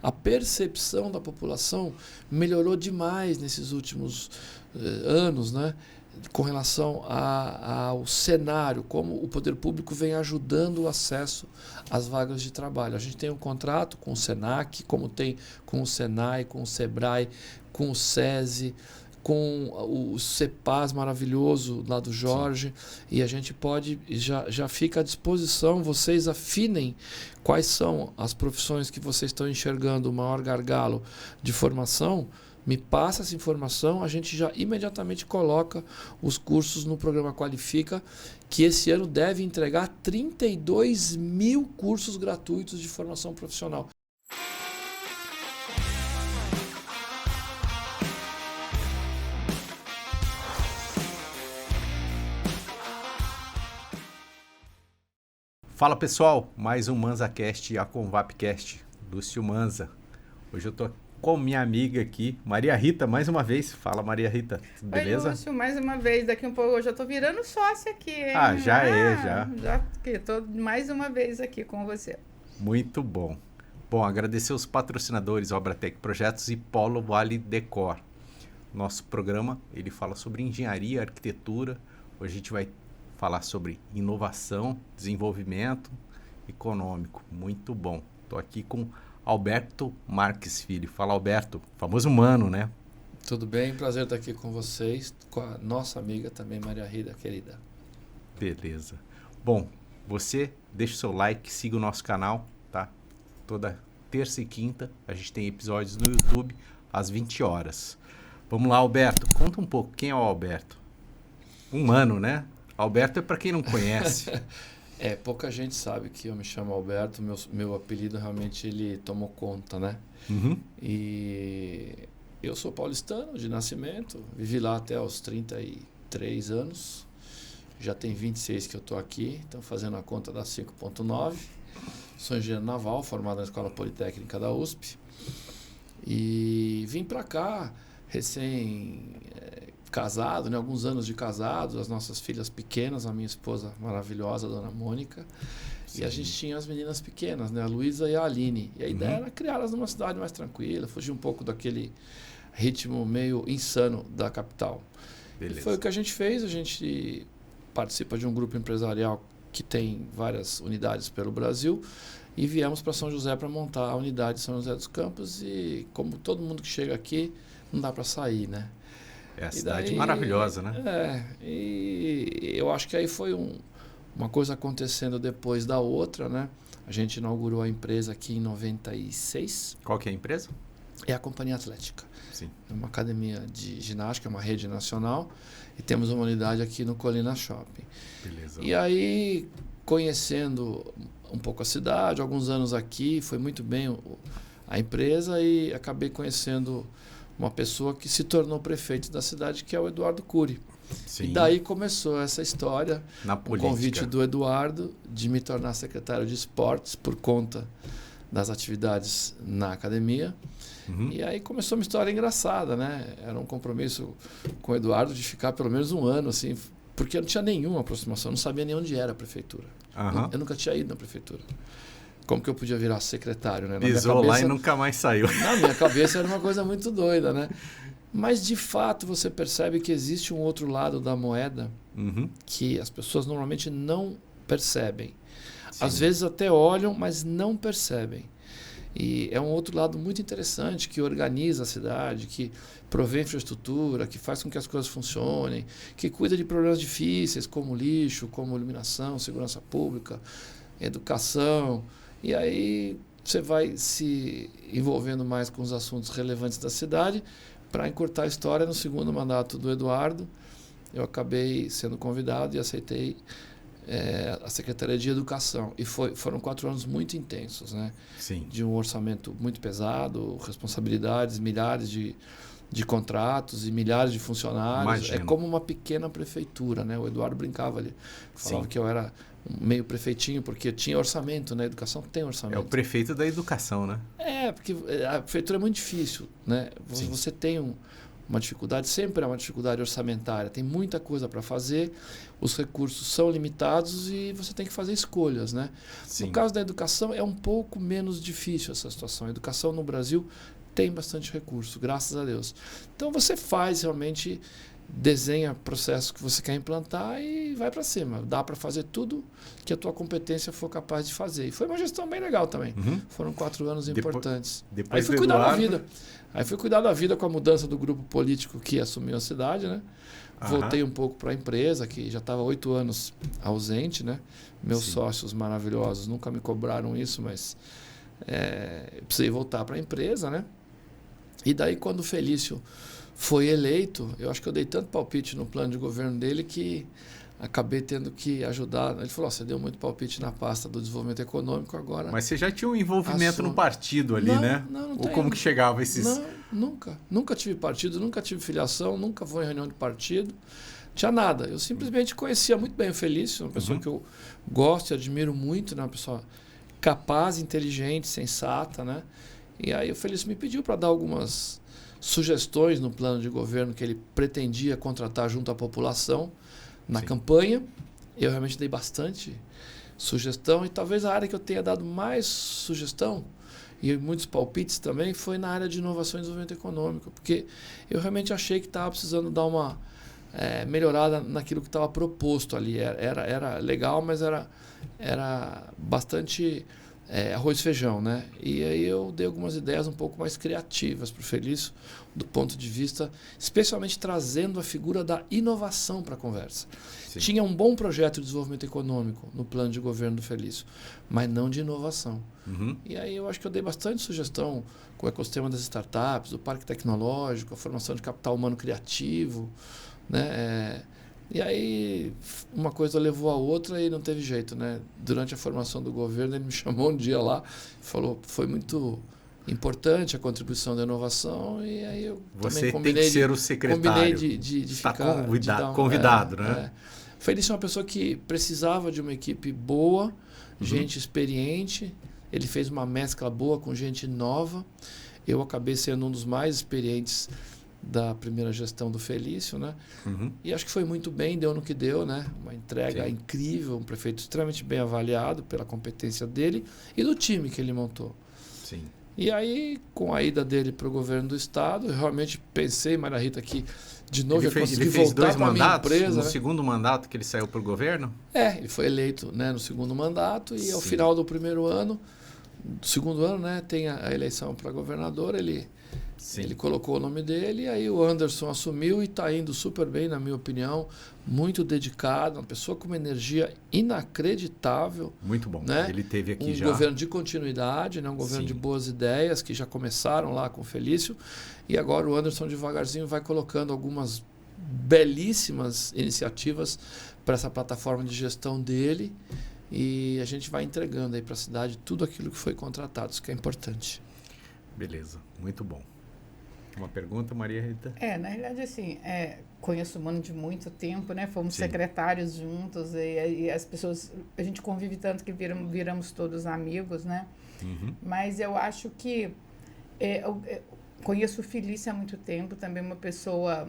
A percepção da população melhorou demais nesses últimos anos, né? Com relação ao cenário, como o poder público vem ajudando o acesso às vagas de trabalho. A gente tem um contrato com o SENAC, como tem com o SENAI, com o SEBRAE, com o SESI, com o CEPAS maravilhoso lá do Jorge. Sim. E a gente pode, já fica à disposição, vocês afinem quais são as profissões que vocês estão enxergando o maior gargalo de formação. Me passa essa informação, a gente já imediatamente coloca os cursos no programa Qualifica, que esse ano deve entregar 32 mil cursos gratuitos de formação profissional. Fala pessoal, mais um ManzaCast e a Convapcast, Lúcio Manza. Hoje eu tô com minha amiga aqui, Maria Rita, mais uma vez. Fala, Maria Rita, tudo beleza? Oi, Lúcio, mais uma vez. Daqui um pouco eu já tô virando sócia aqui, hein? Ah, já. Já tô mais uma vez aqui com você. Muito bom. Bom, agradecer os patrocinadores Obratec Projetos e Polo Vale Decor. Nosso programa, ele fala sobre engenharia, arquitetura. Hoje a gente vai falar sobre inovação, desenvolvimento econômico. Muito bom. Tô aqui com Alberto Marques Filho. Fala, Alberto. Famoso Mano, né? Tudo bem? Prazer estar aqui com vocês, com a nossa amiga também, Maria Rita, querida. Beleza. Bom, você deixa o seu like, siga o nosso canal, tá? Toda terça e quinta a gente tem episódios no YouTube às 20 horas. Vamos lá, Alberto. Conta um pouco. Quem é o Alberto? Um mano, né? Alberto é para quem não conhece. Pouca gente sabe que eu me chamo Alberto, meu apelido realmente ele tomou conta, né? Uhum. E eu sou paulistano de nascimento, vivi lá até os 33 anos, já tem 26 que eu estou aqui, então fazendo a conta da 5.9, sou engenheiro naval, formado na Escola Politécnica da USP, e vim para cá casado, né? Alguns anos de casado, as nossas filhas pequenas, a minha esposa maravilhosa, a dona Mônica. Sim. E a gente tinha as meninas pequenas, né? A Luísa e a Aline. E a ideia era criá-las numa cidade mais tranquila, fugir um pouco daquele ritmo meio insano da capital. Beleza. E foi o que a gente fez. A gente participa de um grupo empresarial que tem várias unidades pelo Brasil e viemos para São José para montar a unidade de São José dos Campos e como todo mundo que chega aqui, não dá para sair, né? É a cidade maravilhosa, né? E eu acho que aí foi uma coisa acontecendo depois da outra, né? A gente inaugurou a empresa aqui em 96. Qual que é a empresa? É a Companhia Atlética. Sim. É uma academia de ginástica, uma rede nacional. E temos uma unidade aqui no Colina Shopping. Beleza. E aí, conhecendo um pouco a cidade, alguns anos aqui, foi muito bem a empresa e acabei conhecendo uma pessoa que se tornou prefeito da cidade, que é o Eduardo Cury. Sim. E daí começou essa história, o convite do Eduardo de me tornar secretário de esportes por conta das atividades na academia. Uhum. E aí começou uma história engraçada, né? Era um compromisso com o Eduardo de ficar pelo menos um ano, assim, porque eu não tinha nenhuma aproximação, não sabia nem onde era a prefeitura. Uhum. Eu nunca tinha ido na prefeitura. Como que eu podia virar secretário, né? Pisou lá e nunca mais saiu. Na minha cabeça era uma coisa muito doida, né? Mas, de fato, você percebe que existe um outro lado da moeda que as pessoas normalmente não percebem. Sim. Às vezes até olham, mas não percebem. E é um outro lado muito interessante que organiza a cidade, que provê infraestrutura, que faz com que as coisas funcionem, que cuida de problemas difíceis como lixo, como iluminação, segurança pública, educação. E aí você vai se envolvendo mais com os assuntos relevantes da cidade. Para encurtar a história, no segundo mandato do Eduardo, eu acabei sendo convidado e aceitei a Secretaria de Educação. E foram 4 anos muito intensos, né? Sim. De um orçamento muito pesado, responsabilidades, milhares de contratos e milhares de funcionários. Imagino. É como uma pequena prefeitura, né? O Eduardo brincava ali, falava que eu era meio prefeitinho, porque tinha orçamento, né? A educação tem orçamento. É o prefeito da educação, né? Porque a prefeitura é muito difícil, né? Sim. Você tem uma dificuldade, sempre é uma dificuldade orçamentária. Tem muita coisa para fazer, os recursos são limitados e você tem que fazer escolhas, né? Sim. No caso da educação, é um pouco menos difícil essa situação. A educação no Brasil tem bastante recurso, graças a Deus. Então você faz realmente, desenha processos que você quer implantar e vai para cima. Dá para fazer tudo que a tua competência for capaz de fazer. E foi uma gestão bem legal também. Foram 4 anos importantes. Depois Aí fui cuidar da vida. Aí fui cuidar da vida com a mudança do grupo político que assumiu a cidade, né? Voltei um pouco para a empresa, que já estava 8 anos ausente, né? Meus sócios maravilhosos nunca me cobraram isso, mas precisei voltar para a empresa, né? E daí, quando o Felício foi eleito, eu acho que eu dei tanto palpite no plano de governo dele que acabei tendo que ajudar. Ele falou, você deu muito palpite na pasta do desenvolvimento econômico, agora... Mas você já tinha um envolvimento no partido ali, né? Não Ou tenho. como que chegava esses... Não, nunca. Nunca tive partido, nunca tive filiação, nunca fui em reunião de partido. Tinha nada. Eu simplesmente conhecia muito bem o Felício, uma pessoa que eu gosto e admiro muito, né? Uma pessoa capaz, inteligente, sensata, né? E aí o Felício me pediu para dar algumas sugestões no plano de governo que ele pretendia contratar junto à população na campanha. Eu realmente dei bastante sugestão e talvez a área que eu tenha dado mais sugestão e muitos palpites também foi na área de inovação e desenvolvimento econômico, porque eu realmente achei que estava precisando dar uma melhorada naquilo que estava proposto ali. Era legal, mas era bastante arroz e feijão, né? E aí eu dei algumas ideias um pouco mais criativas para o Felício, do ponto de vista, especialmente trazendo a figura da inovação para a conversa. Sim. Tinha um bom projeto de desenvolvimento econômico no plano de governo do Felício, mas não de inovação. E aí eu acho que eu dei bastante sugestão com o ecossistema das startups, do parque tecnológico, a formação de capital humano criativo, né? E aí uma coisa levou a outra e não teve jeito, né? Durante a formação do governo, ele me chamou um dia lá, falou, foi muito importante a contribuição da inovação, e aí eu também combinei... Você tem que ser o secretário. Combinei de está ficar... convidado, né? O Felício é uma pessoa que precisava de uma equipe boa, gente experiente, ele fez uma mescla boa com gente nova. Eu acabei sendo um dos mais experientes da primeira gestão do Felício, né? E acho que foi muito bem, deu no que deu, né? Uma entrega incrível, um prefeito extremamente bem avaliado pela competência dele e do time que ele montou. Sim. E aí, com a ida dele para o governo do estado, eu realmente pensei, Maria Rita, que de novo ele fez 2 mandatos, no segundo mandato que ele saiu para o governo? Ele foi eleito, né, no segundo mandato e ao final do primeiro ano, do segundo ano, né, tem a eleição para governador, ele colocou o nome dele, e aí o Anderson assumiu e está indo super bem, na minha opinião, muito dedicado, uma pessoa com uma energia inacreditável. Muito bom, né? Ele teve aqui já. Um governo de continuidade, né? Um governo de boas ideias, que já começaram lá com o Felício, e agora o Anderson devagarzinho vai colocando algumas belíssimas iniciativas para essa plataforma de gestão dele, e a gente vai entregando aí para a cidade tudo aquilo que foi contratado, isso que é importante. Beleza, muito bom. Uma pergunta, Maria Rita? Na realidade, assim, conheço o Mano de muito tempo, né? Fomos secretários juntos e as pessoas, a gente convive tanto que viramos todos amigos, né? Mas eu acho que eu conheço o Felício há muito tempo, também uma pessoa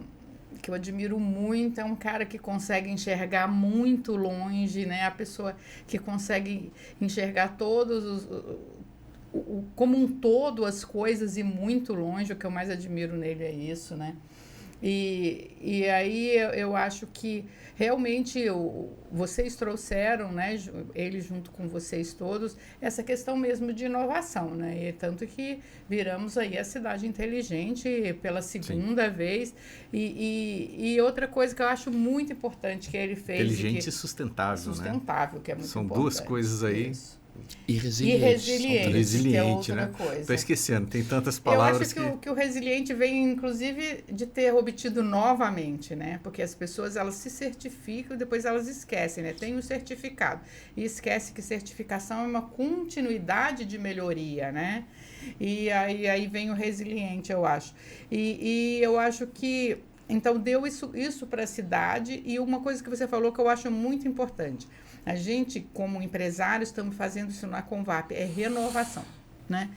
que eu admiro muito, é um cara que consegue enxergar muito longe, né? A pessoa que consegue enxergar todos como um todo as coisas e muito longe. O que eu mais admiro nele é isso, né? E aí eu acho que realmente vocês trouxeram, né, ele junto com vocês todos, essa questão mesmo de inovação, né? E tanto que viramos aí a cidade inteligente pela segunda vez. E outra coisa que eu acho muito importante que ele fez... Inteligente e sustentável, né? Sustentável, que é muito São importante. Duas coisas aí... Isso. E resiliente, que é outra né? coisa. Estou esquecendo, tem tantas palavras. Eu acho que o resiliente vem, inclusive, de ter obtido novamente, né? Porque as pessoas, elas se certificam e depois elas esquecem, né? Tem o certificado e esquece que certificação é uma continuidade de melhoria, né? E aí vem o resiliente, eu acho. E eu acho que, então, deu isso para a cidade. E uma coisa que você falou que eu acho muito importante. A gente, como empresários, estamos fazendo isso na Convap, é renovação. né?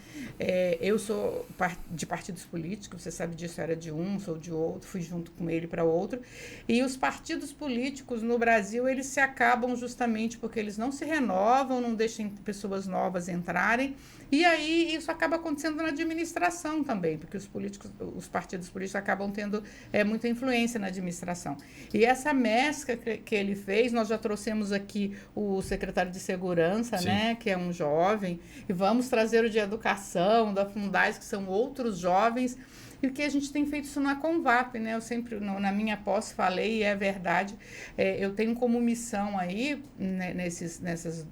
Eu sou de partidos políticos, você sabe disso, era de um, sou de outro, fui junto com ele para outro. E os partidos políticos no Brasil, eles se acabam justamente porque eles não se renovam, não deixam pessoas novas entrarem. E aí isso acaba acontecendo na administração também, porque os partidos políticos acabam tendo muita influência na administração. E essa mescla que ele fez, nós já trouxemos aqui o secretário de Segurança, né, que é um jovem, e vamos trazer o de Educação, da Fundais, que são outros jovens, e que a gente tem feito isso na Convap, né? Eu sempre, na minha posse, falei, e é verdade, eu tenho como missão aí, né, nesses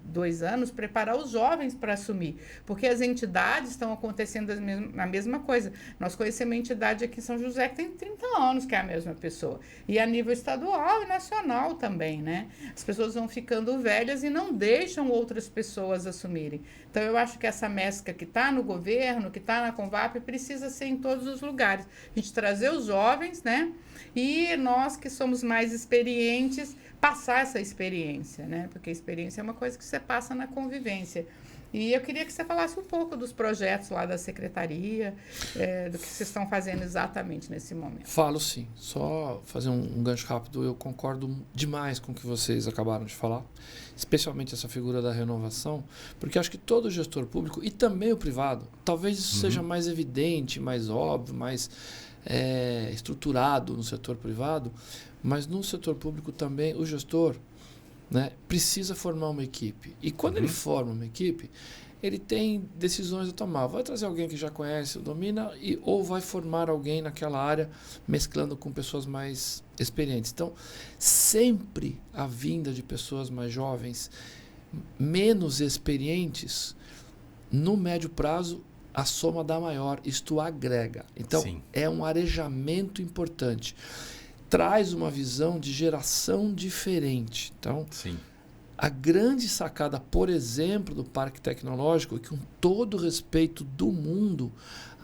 2 anos, preparar os jovens para assumir, porque as entidades estão acontecendo a mesma coisa. Nós conhecemos uma entidade aqui em São José que tem 30 anos, que é a mesma pessoa, e a nível estadual e nacional também, né? As pessoas vão ficando velhas e não deixam outras pessoas assumirem. Então, eu acho que essa mescla que está no governo, que está na Convap, precisa ser em todos os lugares. A gente trazer os jovens, né? E nós que somos mais experientes, passar essa experiência, né? Porque a experiência é uma coisa que você passa na convivência. E eu queria que você falasse um pouco dos projetos lá da secretaria, do que vocês estão fazendo exatamente nesse momento. Falo sim. Só fazer um gancho rápido. Eu concordo demais com o que vocês acabaram de falar, especialmente essa figura da renovação, porque acho que todo gestor público, e também o privado, talvez isso seja mais evidente, mais óbvio, mais estruturado no setor privado, mas no setor público também o gestor, né, precisa formar uma equipe. E quando ele forma uma equipe, ele tem decisões a tomar. Vai trazer alguém que já conhece, domina, ou vai formar alguém naquela área, mesclando com pessoas mais experientes. Então, sempre a vinda de pessoas mais jovens, menos experientes, no médio prazo, a soma dá maior. Isto agrega. Então, é um arejamento importante. Traz uma visão de geração diferente. Então, a grande sacada, por exemplo, do Parque Tecnológico, que com todo o respeito do mundo,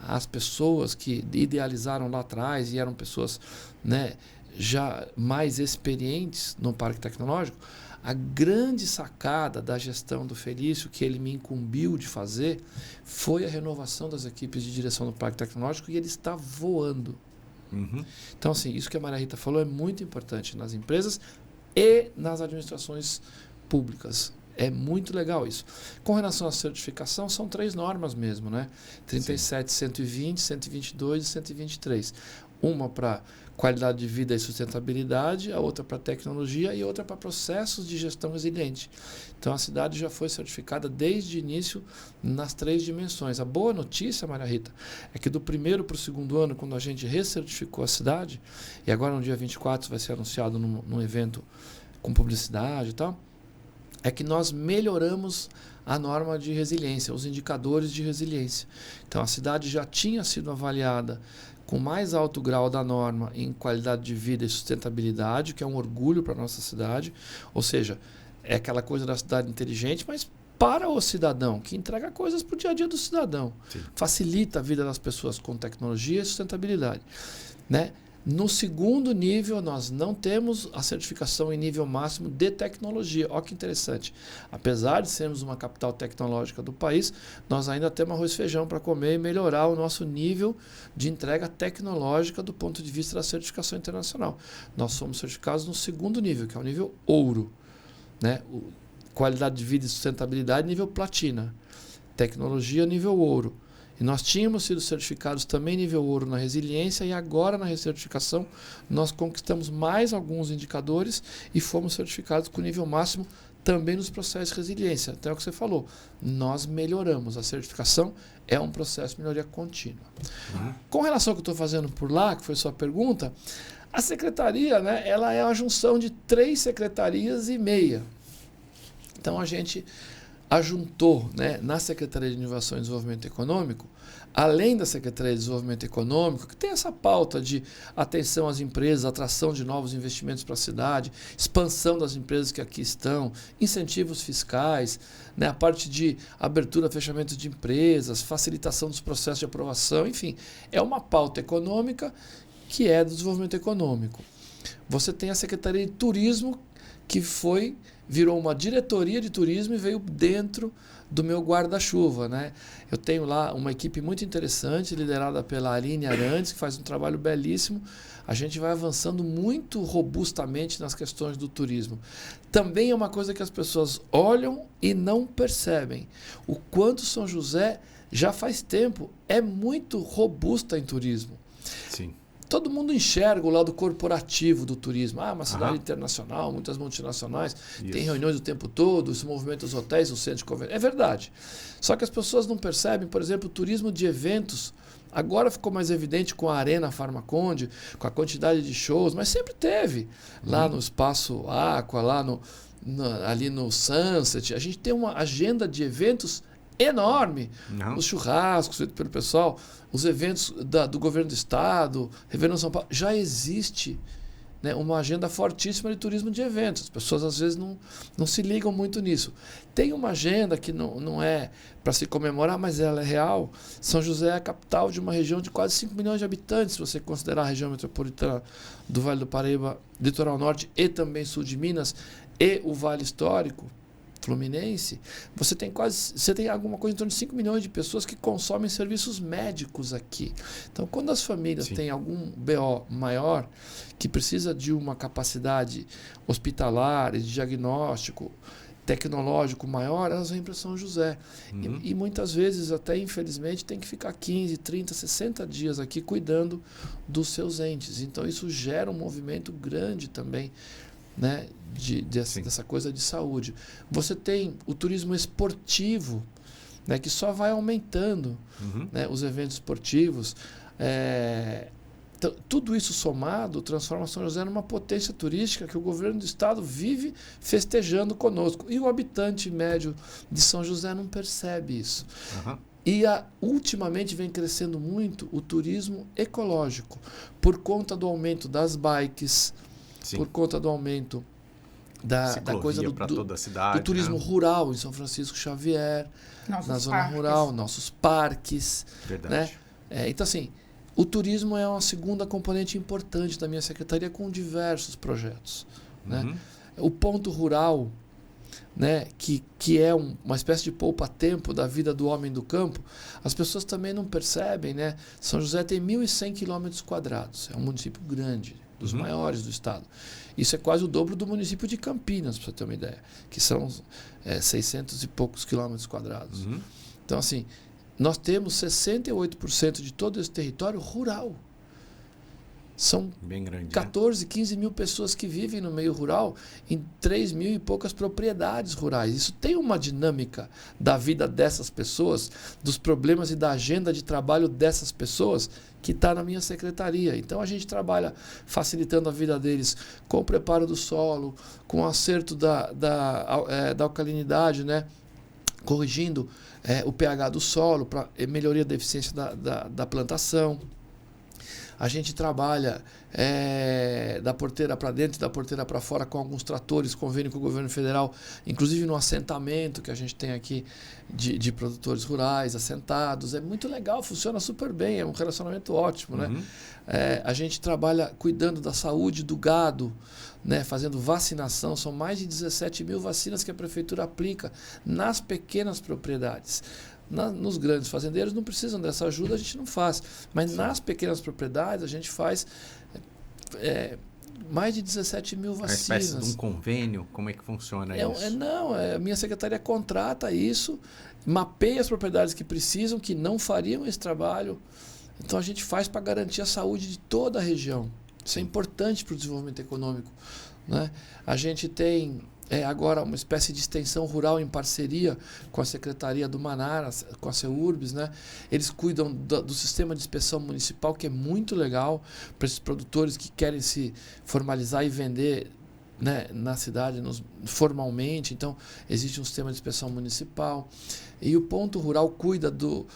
as pessoas que idealizaram lá atrás e eram pessoas, né, já mais experientes no Parque Tecnológico, a grande sacada da gestão do Felício, que ele me incumbiu de fazer, foi a renovação das equipes de direção do Parque Tecnológico, e ele está voando. Então, assim, isso que a Maria Rita falou é muito importante nas empresas e nas administrações públicas. É muito legal isso. Com relação à certificação, são 3 normas mesmo, né? 37, 120, 122 e 123. Uma para qualidade de vida e sustentabilidade, a outra para tecnologia e outra para processos de gestão resiliente. Então, a cidade já foi certificada desde o início nas 3 dimensões. A boa notícia, Maria Rita, é que do primeiro para o segundo ano, quando a gente recertificou a cidade, e agora no dia 24 vai ser anunciado num evento com publicidade e tal, é que nós melhoramos a norma de resiliência, os indicadores de resiliência. Então, a cidade já tinha sido avaliada com mais alto grau da norma em qualidade de vida e sustentabilidade, que é um orgulho para a nossa cidade. Ou seja, é aquela coisa da cidade inteligente, mas para o cidadão, que entrega coisas para o dia a dia do cidadão. Facilita a vida das pessoas com tecnologia e sustentabilidade, né? No segundo nível, nós não temos a certificação em nível máximo de tecnologia. Olha que interessante. Apesar de sermos uma capital tecnológica do país, nós ainda temos arroz e feijão para comer e melhorar o nosso nível de entrega tecnológica do ponto de vista da certificação internacional. Nós somos certificados no segundo nível, que é o nível ouro, né? Qualidade de vida e sustentabilidade, nível platina. Tecnologia, nível ouro. E nós tínhamos sido certificados também nível ouro na resiliência, e agora na recertificação nós conquistamos mais alguns indicadores e fomos certificados com nível máximo também nos processos de resiliência. Então é o que você falou, nós melhoramos. A certificação é um processo de melhoria contínua. Com relação ao que eu estou fazendo por lá, que foi sua pergunta, a secretaria, né, ela é a junção de 3 secretarias e meia. Então a gente ajuntou, né, na Secretaria de Inovação e Desenvolvimento Econômico, além da Secretaria de Desenvolvimento Econômico, que tem essa pauta de atenção às empresas, atração de novos investimentos para a cidade, expansão das empresas que aqui estão, incentivos fiscais, né, a parte de abertura, fechamento de empresas, facilitação dos processos de aprovação, enfim, é uma pauta econômica que é do desenvolvimento econômico. Você tem a Secretaria de Turismo, que virou uma diretoria de turismo e veio dentro do meu guarda-chuva, né? Eu tenho lá uma equipe muito interessante, liderada pela Aline Arantes, que faz um trabalho belíssimo. A gente vai avançando muito robustamente nas questões do turismo. Também é uma coisa que as pessoas olham e não percebem. O quanto São José, já faz tempo, é muito robusta em turismo. Sim. Todo mundo enxerga o lado corporativo do turismo. Uma cidade internacional, muitas multinacionais, tem reuniões o tempo todo, se movimentam os hotéis, o centro de convenção. É verdade. Só que as pessoas não percebem, por exemplo, o turismo de eventos. Agora ficou mais evidente com a Arena Farmaconde, com a quantidade de shows, mas sempre teve. Lá no Espaço Aqua, ali no Sunset. A gente tem uma agenda de eventos enorme. Os churrascos feitos pelo pessoal, os eventos do governo do estado, Réveillon São Paulo, já existe, né, uma agenda fortíssima de turismo de eventos. As pessoas às vezes não se ligam muito nisso. Tem uma agenda que não é para se comemorar, mas ela é real. São José é a capital de uma região de quase 5 milhões de habitantes, se você considerar a região metropolitana do Vale do Paraíba, Litoral Norte e também sul de Minas e o Vale Histórico Fluminense. Você tem alguma coisa em torno de 5 milhões de pessoas que consomem serviços médicos aqui. Então, quando as famílias têm algum BO maior, que precisa de uma capacidade hospitalar, de diagnóstico, tecnológico maior, elas vêm para São José. E muitas vezes, até infelizmente, tem que ficar 15, 30, 60 dias aqui cuidando dos seus entes. Então, isso gera um movimento grande também, né, dessa coisa de saúde. Você tem o turismo esportivo, né, que só vai aumentando, né, os eventos esportivos. Tudo isso somado transforma São José numa potência turística que o governo do estado vive festejando conosco. E o habitante médio de São José não percebe isso. E ultimamente vem crescendo muito o turismo ecológico, por conta do aumento das bikes, por conta do aumento da coisa do turismo rural em São Francisco Xavier, na zona rural, nossos parques. Verdade. Né? Então, assim, o turismo é uma segunda componente importante da minha secretaria com diversos projetos. Né? O ponto rural, né, que é uma espécie de poupa-tempo da vida do homem do campo, as pessoas também não percebem. Né? São José tem 1.100 km², é um município grande, dos maiores do estado. Isso é quase o dobro do município de Campinas, para você ter uma ideia, que são 600 e poucos km². Então, assim, nós temos 68% de todo esse território rural. São bem grande, 14, 15 mil pessoas que vivem no meio rural em 3 mil e poucas propriedades rurais. Isso tem uma dinâmica da vida dessas pessoas, dos problemas e da agenda de trabalho dessas pessoas que está na minha secretaria. Então a gente trabalha facilitando a vida deles com o preparo do solo, com o acerto da alcalinidade, né? Corrigindo o pH do solo para melhoria da eficiência da plantação. A gente trabalha da porteira para dentro e da porteira para fora com alguns tratores, convênio com o governo federal, inclusive no assentamento que a gente tem aqui de produtores rurais assentados. É muito legal, funciona super bem, é um relacionamento ótimo. Né? A gente trabalha cuidando da saúde do gado, né? Fazendo vacinação. São mais de 17 mil vacinas que a prefeitura aplica nas pequenas propriedades. Nos grandes fazendeiros não precisam dessa ajuda, a gente não faz. Mas nas pequenas propriedades a gente faz mais de 17 mil vacinas. É uma espécie de um convênio? Como é que funciona isso? A minha secretaria contrata isso, mapeia as propriedades que precisam, que não fariam esse trabalho. Então a gente faz para garantir a saúde de toda a região. Isso é importante para o desenvolvimento econômico. Né? A gente tem agora uma espécie de extensão rural em parceria com a Secretaria do Manara, com a CEURBS, né? Eles cuidam do sistema de inspeção municipal, que é muito legal para esses produtores que querem se formalizar e vender, né, na cidade formalmente. Então, existe um sistema de inspeção municipal. E o ponto rural cuida do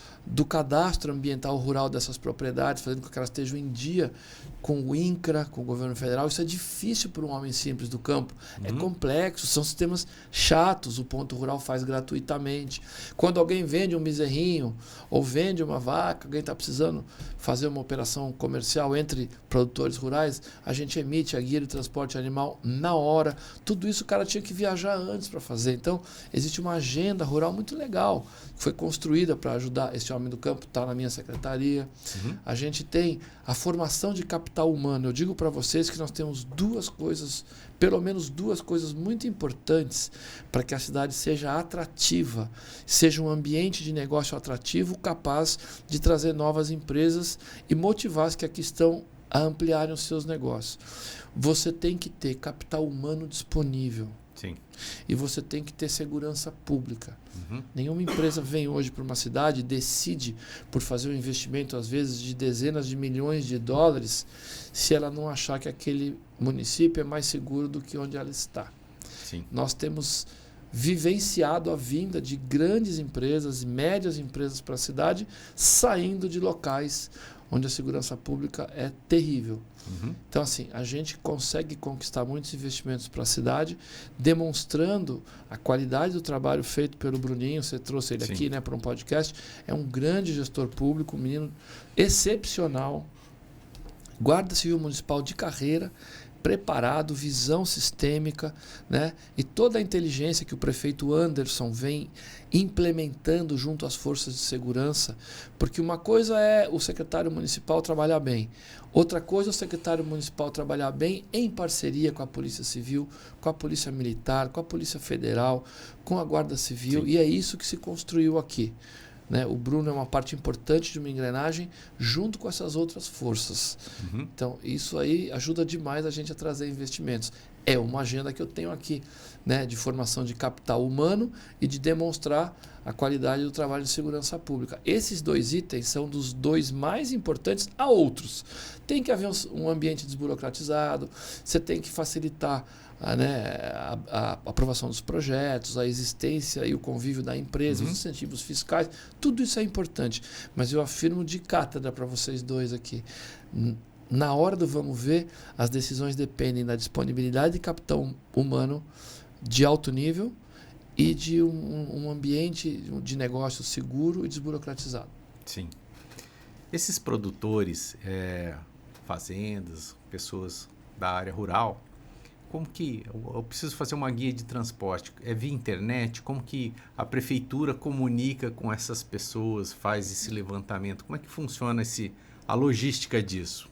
cadastro ambiental rural dessas propriedades, fazendo com que elas estejam em dia com o INCRA, com o governo federal. Isso é difícil para um homem simples do campo. É complexo, são sistemas chatos. O ponto rural faz gratuitamente. Quando alguém vende um bezerrinho ou vende uma vaca, alguém está precisando fazer uma operação comercial entre produtores rurais, a gente emite a guia de transporte animal na na hora. Tudo isso o cara tinha que viajar antes para fazer. Então, existe uma agenda rural muito legal, que foi construída para ajudar esse homem do campo, está na minha secretaria. A gente tem a formação de capital humano. Eu digo para vocês que nós temos pelo menos duas coisas muito importantes para que a cidade seja atrativa, seja um ambiente de negócio atrativo, capaz de trazer novas empresas e motivar as que aqui estão a ampliarem os seus negócios. Você tem que ter capital humano disponível. Sim. E você tem que ter segurança pública. Nenhuma empresa vem hoje para uma cidade e decide por fazer um investimento, às vezes, de dezenas de milhões de dólares, se ela não achar que aquele município é mais seguro do que onde ela está. Sim. Nós temos vivenciado a vinda de grandes empresas e médias empresas para a cidade, saindo de locais onde a segurança pública é terrível. Então, assim, a gente consegue conquistar muitos investimentos para a cidade, demonstrando a qualidade do trabalho feito pelo Bruninho. Você trouxe ele aqui, né, para um podcast. É um grande gestor público, um menino excepcional, guarda civil municipal de carreira, preparado, visão sistêmica, né? E toda a inteligência que o prefeito Anderson vem implementando junto às forças de segurança, porque uma coisa é o secretário municipal trabalhar bem, outra coisa é o secretário municipal trabalhar bem em parceria com a Polícia Civil, com a Polícia Militar, com a Polícia Federal, com a Guarda Civil, e é isso que se construiu aqui. Né? O Bruno é uma parte importante de uma engrenagem junto com essas outras forças. Então, isso aí ajuda demais a gente a trazer investimentos. É uma agenda que eu tenho aqui, né, de formação de capital humano e de demonstrar a qualidade do trabalho de segurança pública. Esses dois itens são dos dois mais importantes. Há outros. Tem que haver um ambiente desburocratizado, você tem que facilitar a aprovação dos projetos, a existência e o convívio da empresa, os incentivos fiscais, tudo isso é importante. Mas eu afirmo de cátedra para vocês dois aqui, na hora do vamos ver, as decisões dependem da disponibilidade de capital humano de alto nível e de um ambiente de negócio seguro e desburocratizado. Sim. Esses produtores, fazendas, pessoas da área rural, como que eu preciso fazer uma guia de transporte? É via internet? Como que a prefeitura comunica com essas pessoas, faz esse levantamento? Como é que funciona a logística disso?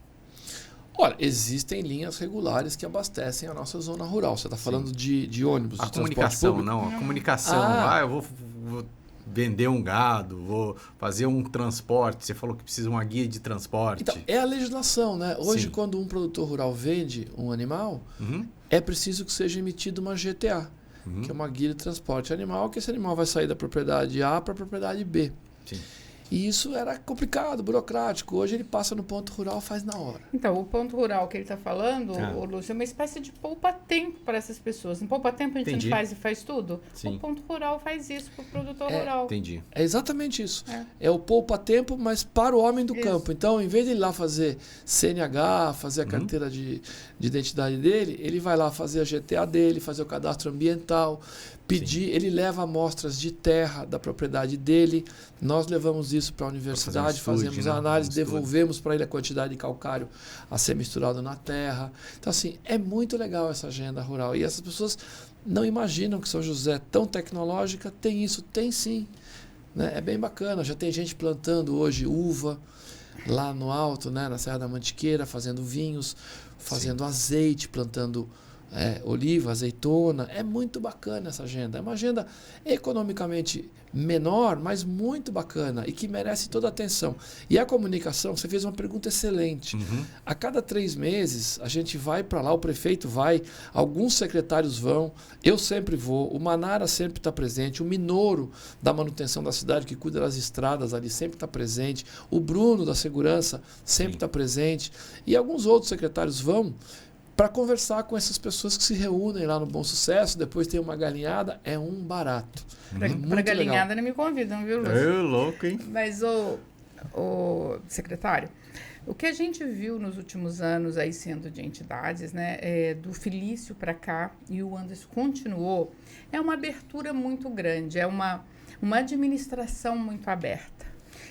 Olha, existem linhas regulares que abastecem a nossa zona rural. Você está falando de ônibus, a de comunicação, transporte público? não. A comunicação. Eu vou vender um gado, vou fazer um transporte. Você falou que precisa de uma guia de transporte. Então, é a legislação, né? Hoje, quando um produtor rural vende um animal, é preciso que seja emitida uma GTA, que é uma guia de transporte animal, que esse animal vai sair da propriedade A para a propriedade B. Sim. E isso era complicado, burocrático. Hoje ele passa no ponto rural, faz na hora. Então, o ponto rural que ele está falando, o Lúcio, é uma espécie de poupa-tempo para essas pessoas. Em poupa-tempo a gente faz tudo. Sim. O ponto rural faz isso para o produtor rural. Entendi. É exatamente isso. É o poupa-tempo, mas para o homem do campo. Então, em vez de ele ir lá fazer CNH, fazer a carteira de identidade dele, ele vai lá fazer a GTA dele, fazer o cadastro ambiental, pedir, ele leva amostras de terra da propriedade dele, nós levamos isso para a universidade, fazemos a análise, devolvemos para ele a quantidade de calcário a ser misturado na terra. Então, assim, é muito legal essa agenda rural. E essas pessoas não imaginam que São José é tão tecnológica. Tem isso? Tem sim. Né? É bem bacana. Já tem gente plantando hoje uva lá no alto, né? Na Serra da Mantiqueira, fazendo vinhos, fazendo azeite, plantando oliva, azeitona. É muito bacana essa agenda. É uma agenda economicamente menor, mas muito bacana e que merece toda a atenção. E a comunicação, você fez uma pergunta excelente. A cada 3 meses, a gente vai para lá, o prefeito vai, alguns secretários vão, eu sempre vou, o Manara sempre está presente, o Minoro da manutenção da cidade, que cuida das estradas ali, sempre está presente, o Bruno da segurança sempre está presente, e alguns outros secretários vão para conversar com essas pessoas que se reúnem lá no Bom Sucesso, depois tem uma galinhada, é um barato. Para galinhada não me convidam, viu, Lúcio? É louco, hein? Mas, o secretário, o que a gente viu nos últimos anos aí sendo de entidades, né, do Felício para cá, e o Anderson continuou, é uma abertura muito grande, é uma administração muito aberta.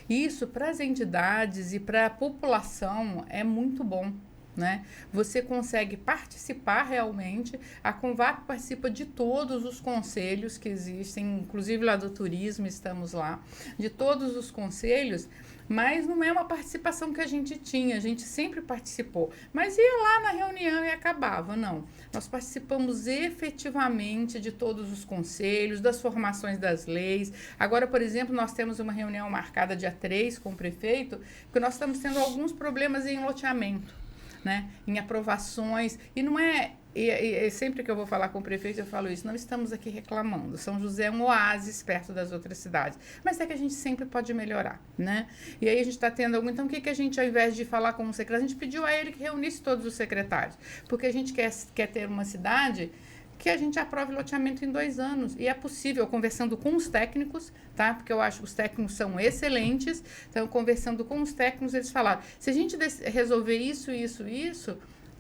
E isso para as entidades e para a população é muito bom. né? Você consegue participar realmente. A Convap participa de todos os conselhos que existem, inclusive lá do turismo, estamos lá, de todos os conselhos, mas não é uma participação que a gente tinha, a gente sempre participou, mas ia lá na reunião e acabava, não. Nós participamos efetivamente de todos os conselhos, das formações das leis. Agora, por exemplo, nós temos uma reunião marcada dia 3 com o prefeito, porque nós estamos tendo alguns problemas em loteamento, né? Em aprovações, e não é... E sempre que eu vou falar com o prefeito, eu falo isso, não estamos aqui reclamando. São José é um oásis perto das outras cidades. Mas é que a gente sempre pode melhorar, né? E aí a gente está tendo algum... Então, o que a gente, ao invés de falar com o secretário, a gente pediu a ele que reunisse todos os secretários. Porque a gente quer ter uma cidade que a gente aprove loteamento em 2 anos. E é possível, conversando com os técnicos, tá? Porque eu acho que os técnicos são excelentes. Então, conversando com os técnicos, eles falaram, se a gente resolver isso,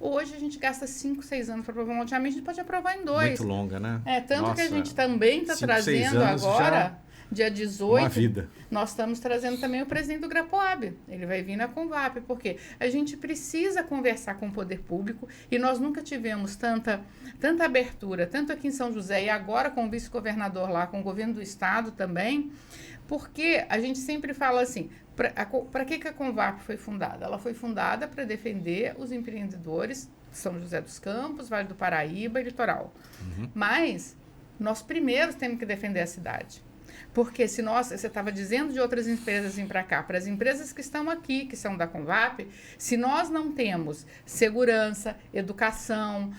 hoje a gente gasta 5, 6 anos para aprovar um loteamento, a gente pode aprovar em 2. Muito longa, né? Tanto Nossa, que a gente também está 5, 6 trazendo anos agora, dia 18, uma vida. Nós estamos trazendo também o presidente do Grapoab. Ele vai vir na Convap, porque a gente precisa conversar com o poder público e nós nunca tivemos tanta abertura, tanto aqui em São José e agora com o vice-governador lá, com o governo do estado também, porque a gente sempre fala assim, para que a Convap foi fundada? Ela foi fundada para defender os empreendedores de São José dos Campos, Vale do Paraíba e Litoral. Mas nós primeiro temos que defender a cidade. Porque se você estava dizendo de outras empresas vir para cá, para as empresas que estão aqui, que são da Convap, se nós não temos segurança, educação,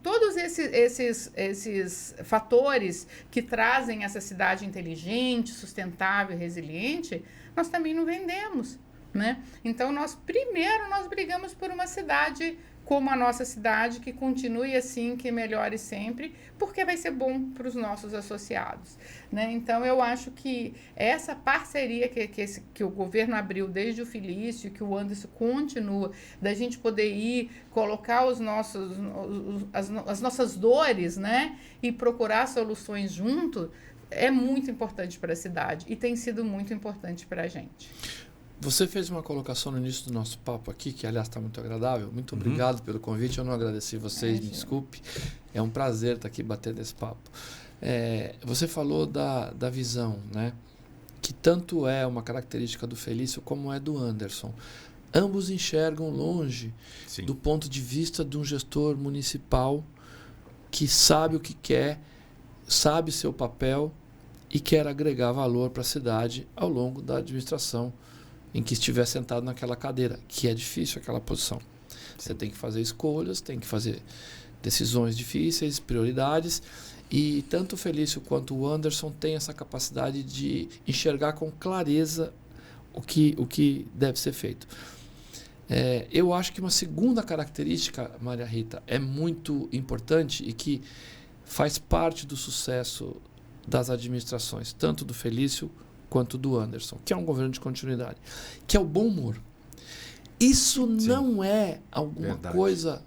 todos esses fatores que trazem essa cidade inteligente, sustentável, resiliente, nós também não vendemos, né? Então, nós brigamos por uma cidade como a nossa cidade, que continue assim, que melhore sempre, porque vai ser bom para os nossos associados, né? Então, eu acho que essa parceria que o governo abriu desde o Felício, que o Anderson continua, da gente poder ir, colocar as nossas dores, né? E procurar soluções junto, é muito importante para a cidade e tem sido muito importante para a gente. Você fez uma colocação no início do nosso papo aqui, que aliás está muito agradável. Muito obrigado pelo convite. Eu não agradeci vocês, me desculpe. É um prazer estar aqui batendo esse papo. Você falou da visão, né? Que tanto é uma característica do Felício como é do Anderson. Ambos enxergam longe. Sim. Do ponto de vista de um gestor municipal que sabe o que quer, sabe seu papel e quer agregar valor para a cidade ao longo da administração em que estiver sentado naquela cadeira, que é difícil aquela posição. Você tem que fazer escolhas, tem que fazer decisões difíceis, prioridades, e tanto o Felício quanto o Anderson têm essa capacidade de enxergar com clareza o que deve ser feito. Eu acho que uma segunda característica, Maria Rita, é muito importante e que faz parte do sucesso das administrações, tanto do Felício quanto do Anderson, que é um governo de continuidade, que é o bom humor. Isso Sim. não é alguma coisa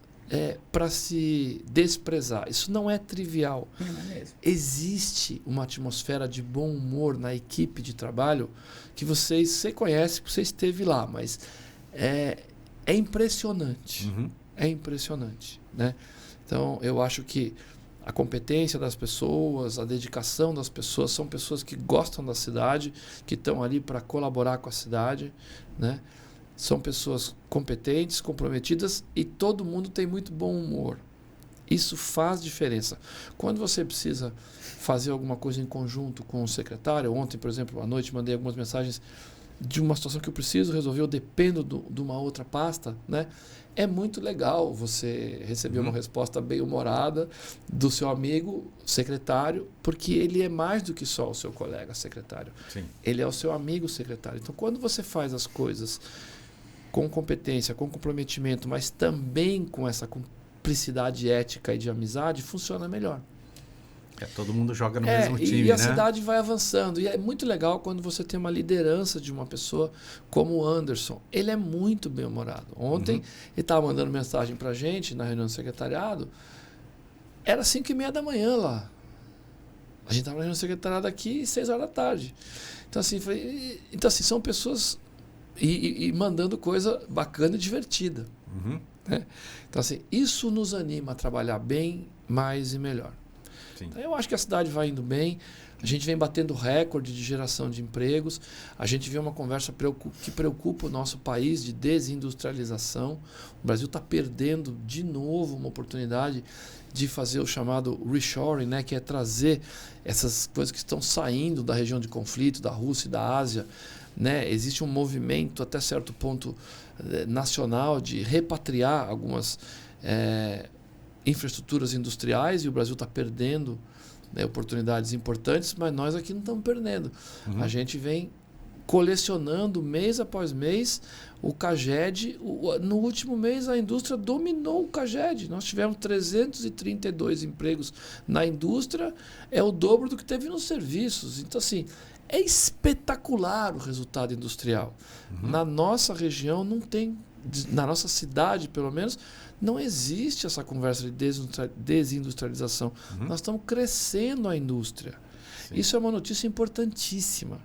para se desprezar. Isso não é trivial. Não é mesmo. Existe uma atmosfera de bom humor na equipe de trabalho que você conhece, porque você esteve lá, mas é impressionante. É impressionante, né? Então, eu acho que a competência das pessoas, a dedicação das pessoas, são pessoas que gostam da cidade, que estão ali para colaborar com a cidade, né? São pessoas competentes, comprometidas e todo mundo tem muito bom humor. Isso faz diferença. Quando você precisa fazer alguma coisa em conjunto com o secretário, ontem, por exemplo, à noite, mandei algumas mensagens de uma situação que eu preciso resolver, eu dependo de uma outra pasta, né? É muito legal você receber uma resposta bem-humorada do seu amigo secretário, porque ele é mais do que só o seu colega secretário. Sim. Ele é o seu amigo secretário. Então, quando você faz as coisas com competência, com comprometimento, mas também com essa cumplicidade ética e de amizade, funciona melhor. Todo mundo joga no mesmo time, e a cidade vai avançando. E é muito legal quando você tem uma liderança de uma pessoa como o Anderson. Ele é muito bem-humorado. Ontem, ele estava mandando mensagem para a gente na reunião do secretariado. Era 5h30 da manhã lá. A gente estava na reunião do secretariado aqui 6 horas da tarde. Então, assim, são pessoas e mandando coisa bacana e divertida. Né? Então, assim, isso nos anima a trabalhar bem, mais e melhor. Então, eu acho que a cidade vai indo bem. A gente vem batendo recorde de geração de empregos. A gente vê uma conversa que preocupa o nosso país de desindustrialização. O Brasil está perdendo de novo uma oportunidade de fazer o chamado reshoring, né, que é trazer essas coisas que estão saindo da região de conflito, da Rússia e da Ásia. Né? Existe um movimento, até certo ponto, nacional de repatriar algumas infraestruturas industriais, e o Brasil está perdendo, né, oportunidades importantes, mas nós aqui não estamos perdendo. A gente vem colecionando mês após mês o CAGED. No último mês a indústria dominou o CAGED. Nós tivemos 332 empregos na indústria, é o dobro do que teve nos serviços. Então, assim, é espetacular o resultado industrial. Na nossa região não tem, na nossa cidade pelo menos, não existe essa conversa de desindustrialização. Nós estamos crescendo a indústria. Isso é uma notícia importantíssima.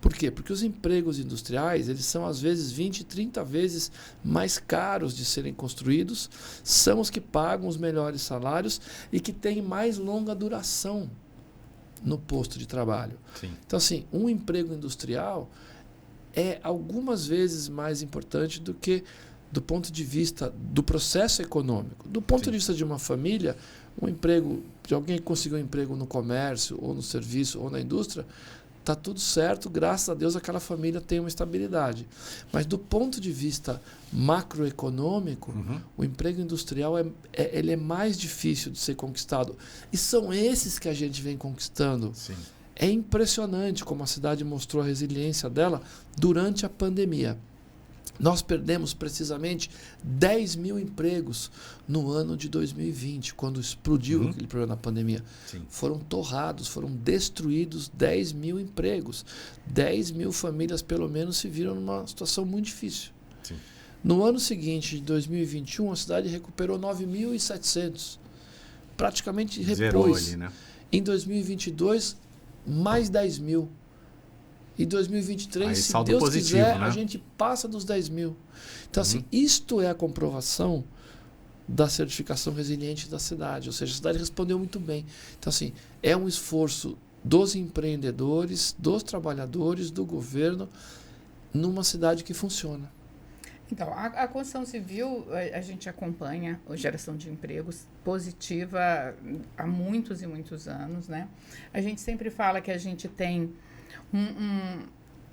Por quê? Porque os empregos industriais, eles são às vezes 20, 30 vezes mais caros de serem construídos, são os que pagam os melhores salários e que têm mais longa duração no posto de trabalho. Então, assim, um emprego industrial é algumas vezes mais importante do que do ponto de vista do processo econômico. Do ponto de vista de uma família, um emprego, de alguém que conseguiu um emprego no comércio, ou no serviço, ou na indústria, está tudo certo, graças a Deus aquela família tem uma estabilidade. Mas do ponto de vista macroeconômico, o emprego industrial ele é mais difícil de ser conquistado. E são esses que a gente vem conquistando. É impressionante como a cidade mostrou a resiliência dela durante a pandemia. Nós perdemos precisamente 10 mil empregos no ano de 2020, quando explodiu aquele problema da pandemia. Foram torrados, foram destruídos 10 mil empregos. 10 mil famílias, pelo menos, se viram numa situação muito difícil. No ano seguinte, de 2021, a cidade recuperou 9.700. Praticamente repôs. Zerou ali, né? Em 2022, mais 10 mil. Em 2023, aí, se saldo Deus positivo, quiser, né? a gente passa dos 10 mil. Então, assim, isto é a comprovação da certificação resiliente da cidade. Ou seja, a cidade respondeu muito bem. Então, assim, é um esforço dos empreendedores, dos trabalhadores, do governo, numa cidade que funciona. Então, a construção civil, a gente acompanha a geração de empregos positiva há muitos e muitos anos, né? A gente sempre fala que a gente tem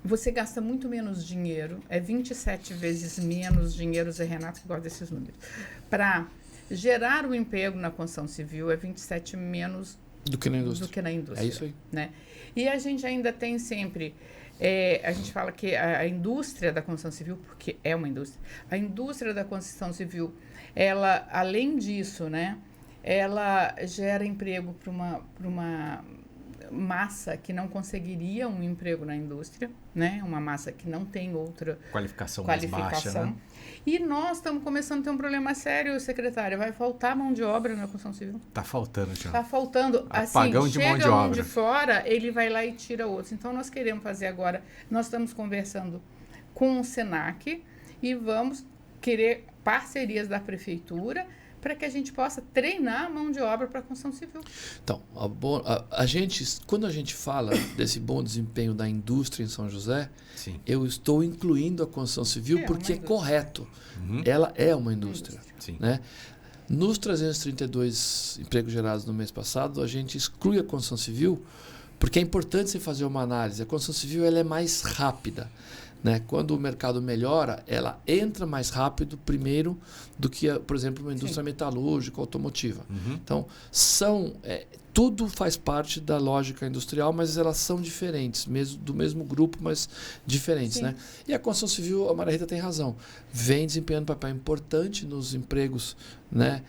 você gasta muito menos dinheiro, é 27 vezes menos dinheiro, Zé Renato que gosta desses números, para gerar o emprego na construção civil, é 27 menos do que na indústria. É isso aí. Né? E a gente ainda tem sempre, a gente fala que a indústria da construção civil, porque é uma indústria, a indústria da construção civil, ela, além disso, né, ela gera emprego para uma massa que não conseguiria um emprego na indústria, né? Uma massa que não tem outra qualificação mais baixa, né? E nós estamos começando a ter um problema sério, secretária. Vai faltar mão de obra na construção civil. Tá faltando, já. Tá faltando. Apagão assim, de mão de chega um obra. de fora, ele vai lá e tira outros. Então, nós queremos fazer agora, nós estamos conversando com o Senac e vamos querer parcerias da prefeitura para que a gente possa treinar a mão de obra para a construção civil. Então, quando a gente fala desse bom desempenho da indústria em São José, eu estou incluindo a construção civil porque é correto. Ela é uma indústria. Né? Nos 332 empregos gerados no mês passado, a gente exclui a construção civil porque é importante você fazer uma análise. A construção civil ela é mais rápida. Né? Quando o mercado melhora, ela entra mais rápido primeiro do que, por exemplo, uma indústria metalúrgica, automotiva. Então, tudo faz parte da lógica industrial, mas elas são diferentes, mesmo do mesmo grupo, mas diferentes. Né? E a construção civil, a Maria Rita tem razão, vem desempenhando um papel importante nos empregos, né?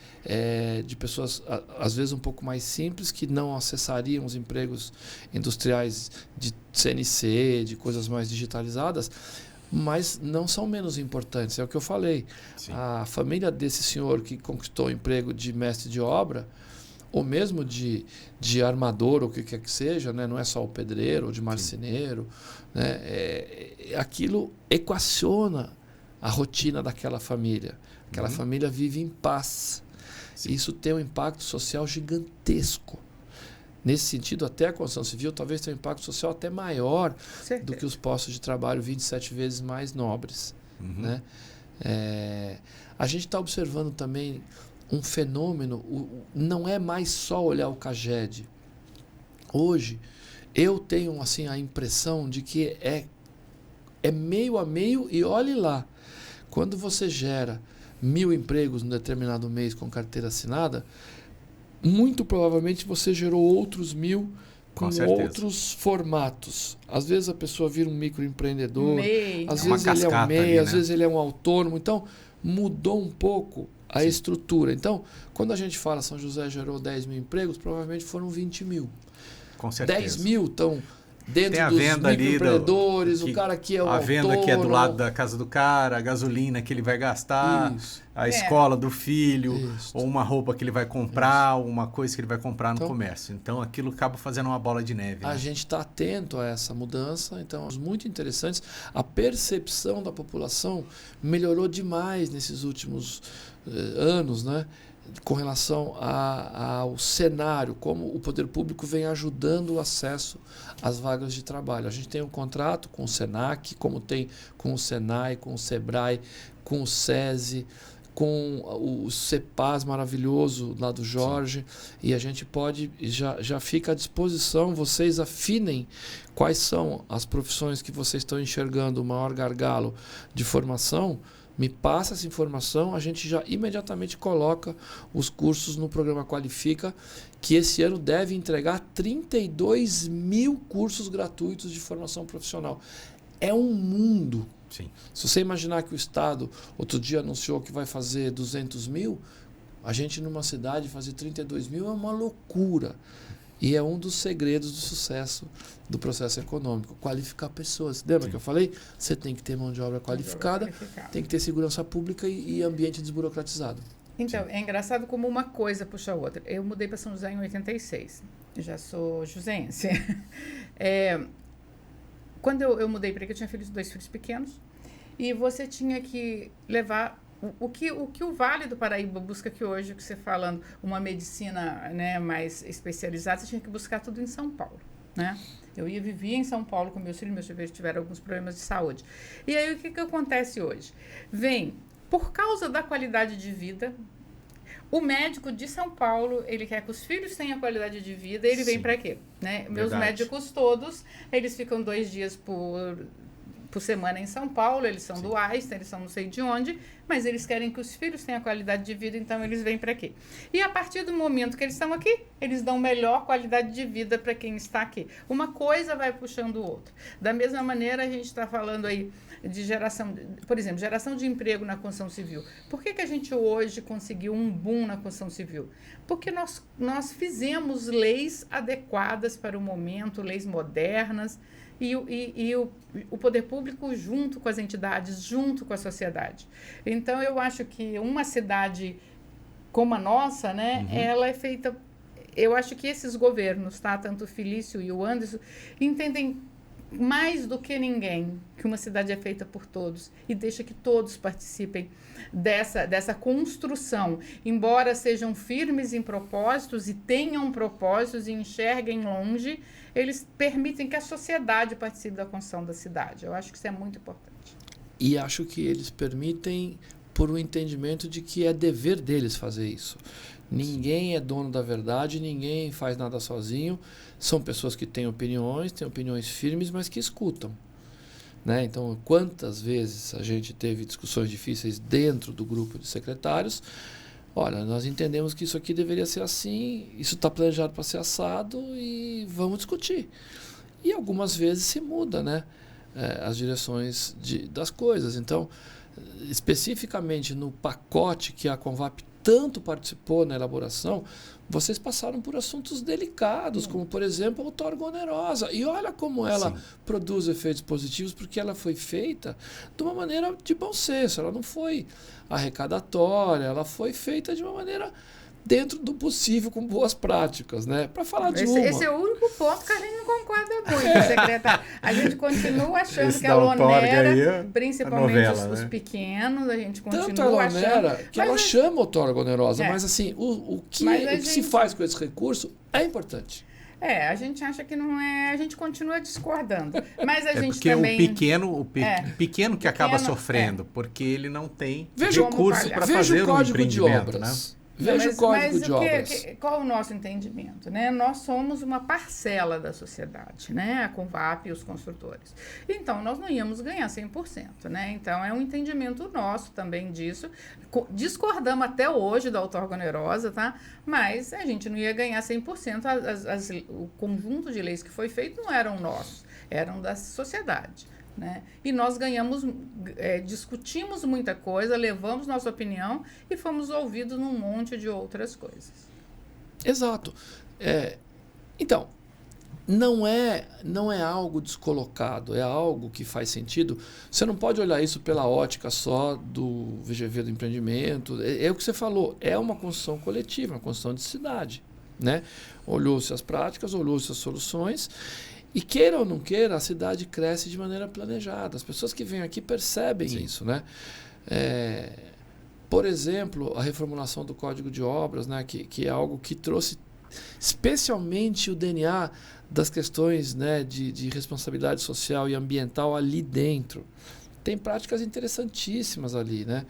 De pessoas, às vezes, um pouco mais simples, que não acessariam os empregos industriais de CNC, de coisas mais digitalizadas, mas não são menos importantes. É o que eu falei. A família desse senhor que conquistou o emprego de mestre de obra, ou mesmo de armador, ou o que quer que seja, né? Não é só o pedreiro ou de marceneiro, né? Aquilo equaciona a rotina daquela família. Aquela família vive em paz. Sim. Isso tem um impacto social gigantesco. Nesse sentido, até a construção civil talvez tenha um impacto social até maior do que os postos de trabalho 27 vezes mais nobres. Né? A gente está observando também um fenômeno, não é mais só olhar o CAGED. Hoje, eu tenho assim, a impressão de que é meio a meio e olhe lá. Quando você gera 1.000 empregos num determinado mês com carteira assinada, muito provavelmente você gerou outros 1.000 com outros formatos. Às vezes a pessoa vira um microempreendedor, às vezes ele é um MEI, às vezes ele é um autônomo. Então, mudou um pouco a estrutura. Então, quando a gente fala São José gerou 10.000 empregos, provavelmente foram 20.000. Com certeza. 10.000 estão dentro tem a dos venda microempreendedores, o cara que é o a autônomo. venda que é do lado da casa do cara, a gasolina que ele vai gastar, a escola do filho, ou uma roupa que ele vai comprar, uma coisa que ele vai comprar no comércio. Então, aquilo acaba fazendo uma bola de neve. A gente está atento a essa mudança, então, muito interessantes. A percepção da população melhorou demais nesses últimos anos, né? Com relação ao cenário, como o poder público vem ajudando o acesso às vagas de trabalho. A gente tem um contrato com o SENAC, como tem com o SENAI, com o SEBRAE, com o SESI, com o CEPAS maravilhoso lá do Jorge. E a gente pode, já fica à disposição, vocês afinem quais são as profissões que vocês estão enxergando o maior gargalo de formação. Me passa essa informação, a gente já imediatamente coloca os cursos no programa Qualifica, que esse ano deve entregar 32.000 cursos gratuitos de formação profissional. É um mundo. Sim. Se você imaginar que o Estado, outro dia anunciou que vai fazer 200.000, a gente numa cidade fazer 32.000 é uma loucura. E é um dos segredos do sucesso do processo econômico, qualificar pessoas. Lembra que eu falei? Você tem que ter mão de obra qualificada, tem que ter segurança pública e ambiente desburocratizado. Então, é engraçado como uma coisa puxa a outra. Eu mudei para São José em 86, já sou joséense. Quando eu mudei para aqui, eu tinha dois filhos pequenos, e você tinha que levar... O que o Vale do Paraíba busca aqui hoje, que você falando, uma medicina, né, mais especializada, você tinha que buscar tudo em São Paulo, né? Eu vivia em São Paulo com meus filhos tiveram alguns problemas de saúde. E aí, o que acontece hoje? Por causa da qualidade de vida, o médico de São Paulo, ele quer que os filhos tenham qualidade de vida, ele vem para quê? Né? Meus médicos todos, eles ficam 2 dias por semana em São Paulo, eles são do Einstein, eles são não sei de onde, mas eles querem que os filhos tenham qualidade de vida, então eles vêm para aqui. E a partir do momento que eles estão aqui, eles dão melhor qualidade de vida para quem está aqui. Uma coisa vai puxando o outro. Da mesma maneira, a gente está falando aí de geração, por exemplo, geração de emprego na construção civil. Por que a gente hoje conseguiu um boom na construção civil? Porque nós fizemos leis adequadas para o momento, leis modernas, e o poder público junto com as entidades, junto com a sociedade. Então, eu acho que uma cidade como a nossa, né, ela é feita... Eu acho que esses governos, tá, tanto o Felício e o Anderson, entendem mais do que ninguém que uma cidade é feita por todos e deixa que todos participem dessa construção, embora sejam firmes em propósitos e tenham propósitos e enxerguem longe, eles permitem que a sociedade participe da construção da cidade. Eu acho que isso é muito importante. E acho que eles permitem por um entendimento de que é dever deles fazer isso. Ninguém é dono da verdade, ninguém faz nada sozinho. São pessoas que têm opiniões firmes, mas que escutam. Né? Então, quantas vezes a gente teve discussões difíceis dentro do grupo de secretários? Olha, nós entendemos que isso aqui deveria ser assim, isso está planejado para ser assado e vamos discutir. E algumas vezes se muda, né? As direções das coisas. Então, especificamente no pacote que a Convap tanto participou na elaboração, vocês passaram por assuntos delicados, como, por exemplo, a outorga onerosa. E olha como ela produz efeitos positivos, porque ela foi feita de uma maneira de bom senso. Ela não foi arrecadatória, ela foi feita de uma maneira dentro do possível, com boas práticas, né? Para falar de esse é o único ponto que a gente não concorda muito, secretário. A gente continua achando que a Lonera, principalmente novela, os pequenos, a gente continua tanto a Lonera, achando... que ela chama outorga onerosa, mas assim, o que se faz com esse recurso é importante. A gente acha que não é, a gente continua discordando. Mas a gente porque também... o pequeno que acaba sofrendo, porque ele não tem recurso para fazer um empreendimento, né? Veja o código de obras. Qual o nosso entendimento? Né? Nós somos uma parcela da sociedade, né? A Convap e os construtores. Então, nós não íamos ganhar 100%. Né? Então, é um entendimento nosso também disso. Discordamos até hoje da outorga onerosa, tá? Mas a gente não ia ganhar 100%. O conjunto de leis que foi feito não eram nossos, eram da sociedade. Né? E nós discutimos muita coisa, levamos nossa opinião e fomos ouvidos num monte de outras coisas. Exato. Então, não é algo descolocado, é algo que faz sentido. Você não pode olhar isso pela ótica só do VGV do empreendimento. É o que você falou, é uma construção coletiva, uma construção de cidade. Né? Olhou-se as práticas, olhou-se as soluções. E queira ou não queira, a cidade cresce de maneira planejada. As pessoas que vêm aqui percebem isso, né? Por exemplo, a reformulação do Código de Obras, né? Que é algo que trouxe especialmente o DNA das questões, né? de responsabilidade social e ambiental ali dentro. Tem práticas interessantíssimas ali, né?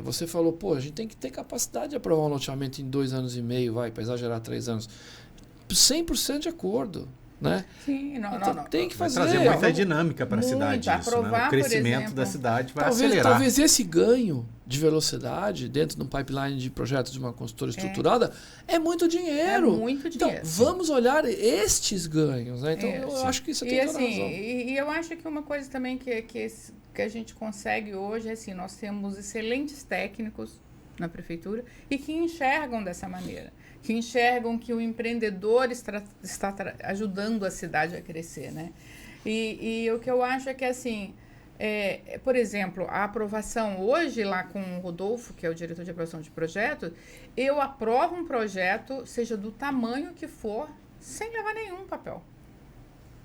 Você falou, a gente tem que ter capacidade de aprovar um loteamento em 2 anos e meio, para exagerar 3 anos. 100% de acordo. Né? Sim, então, tem que fazer. Vai trazer muita dinâmica para a cidade. Isso, né? O crescimento da cidade vai acelerar. Talvez esse ganho de velocidade dentro de um pipeline de projetos de uma consultora estruturada é muito dinheiro. É muito dinheiro. Então, vamos olhar estes ganhos. Né? Então, eu acho que isso tem toda a razão. E eu acho que uma coisa também que a gente consegue hoje é assim, nós temos excelentes técnicos na prefeitura e que enxergam dessa maneira. Que enxergam que o empreendedor está ajudando a cidade a crescer, né? E o que eu acho é que, assim, por exemplo, a aprovação hoje lá com o Rodolfo, que é o diretor de aprovação de projetos, eu aprovo um projeto, seja do tamanho que for, sem levar nenhum papel.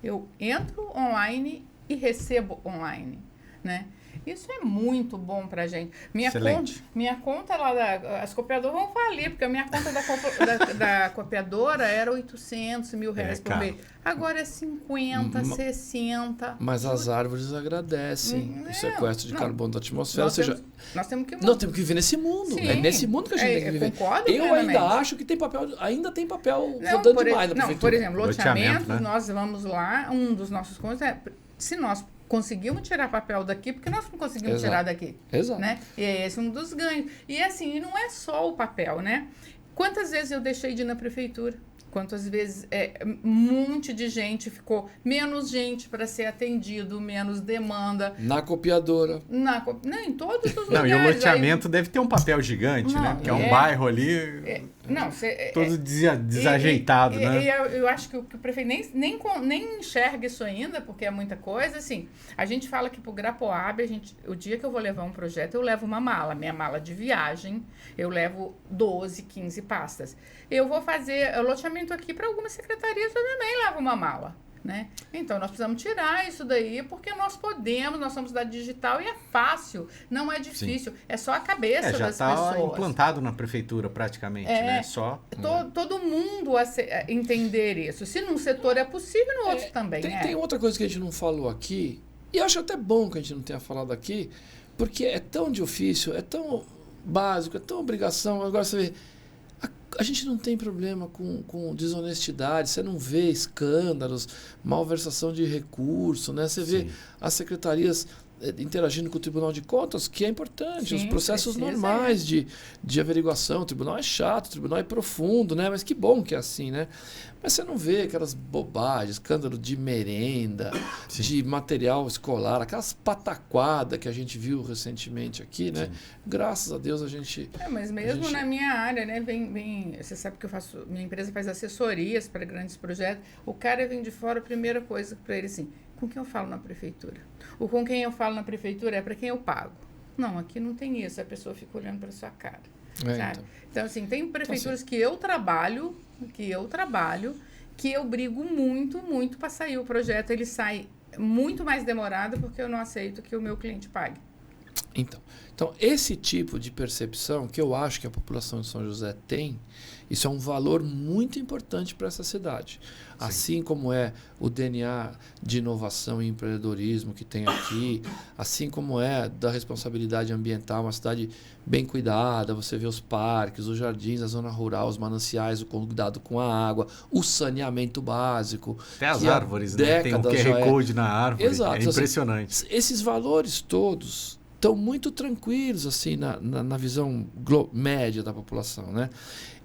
Eu entro online e recebo online, né? Isso é muito bom pra gente. Minha conta lá, as copiadoras vão falir, porque a minha conta da copiadora era 800 mil reais por mês. Agora é 50, 60. Mas as árvores agradecem o sequestro de carbono da atmosfera. Nós temos que viver nesse mundo. Sim, é nesse mundo que a gente tem que viver. Concordo eu ainda acho que tem papel, rodando demais na prefeitura. Por exemplo, loteamento, né? Nós vamos lá, um dos nossos pontos é, se nós conseguimos tirar papel daqui, porque nós não conseguimos tirar daqui. Exato. Né? E esse é um dos ganhos. E assim, não é só o papel, né? Quantas vezes eu deixei de ir na prefeitura? Quantas vezes um monte de gente ficou, menos gente para ser atendido, menos demanda. Na copiadora. Em todos os lugares. E o loteamento deve ter um papel gigante, né? Porque é um bairro ali todo desajeitado, né? E eu acho que o prefeito nem enxerga isso ainda, porque é muita coisa. Assim, a gente fala que pro Grapoab, o dia que eu vou levar um projeto, eu levo uma mala. Minha mala de viagem, eu levo 12, 15 pastas. Eu vou fazer loteamento aqui para algumas secretarias, eu também levo uma mala, né? Então, nós precisamos tirar isso daí, porque nós somos da digital e é fácil, não é difícil, é só a cabeça das pessoas. Já está implantado na prefeitura praticamente, né? Todo mundo entender isso. Se num setor é possível, no outro também. Tem outra coisa que a gente não falou aqui, e eu acho até bom que a gente não tenha falado aqui, porque é tão difícil, é tão básico, é tão obrigação. Agora você vê, a gente não tem problema com desonestidade, você não vê escândalos, malversação de recurso, né? Você vê as secretarias interagindo com o Tribunal de Contas, que é importante, os processos normais de averiguação. O tribunal é chato, o tribunal é profundo, né? Mas que bom que é assim, né? Mas você não vê aquelas bobagens, escândalo de merenda, de material escolar, aquelas pataquadas que a gente viu recentemente aqui, né? Graças a Deus a gente... mas mesmo na minha área, né? Você sabe que minha empresa faz assessorias para grandes projetos. O cara vem de fora, a primeira coisa para ele assim, com quem eu falo na prefeitura? O com quem eu falo na prefeitura é para quem eu pago. Não, aqui não tem isso, a pessoa fica olhando para sua cara. Então, assim, tem prefeituras que eu trabalho, que eu brigo muito para sair o projeto. Ele sai muito mais demorado porque eu não aceito que o meu cliente pague. Então, esse tipo de percepção que eu acho que a população de São José tem, isso é um valor muito importante para essa cidade. Sim. Assim como é o DNA de inovação e empreendedorismo que tem aqui, assim como é da responsabilidade ambiental, uma cidade bem cuidada, você vê os parques, os jardins, a zona rural, os mananciais, o cuidado com a água, o saneamento básico. Até as árvores, né? Tem um QR Code na árvore. Exato, é impressionante. Assim, esses valores todos estão muito tranquilos assim na visão média da população, né?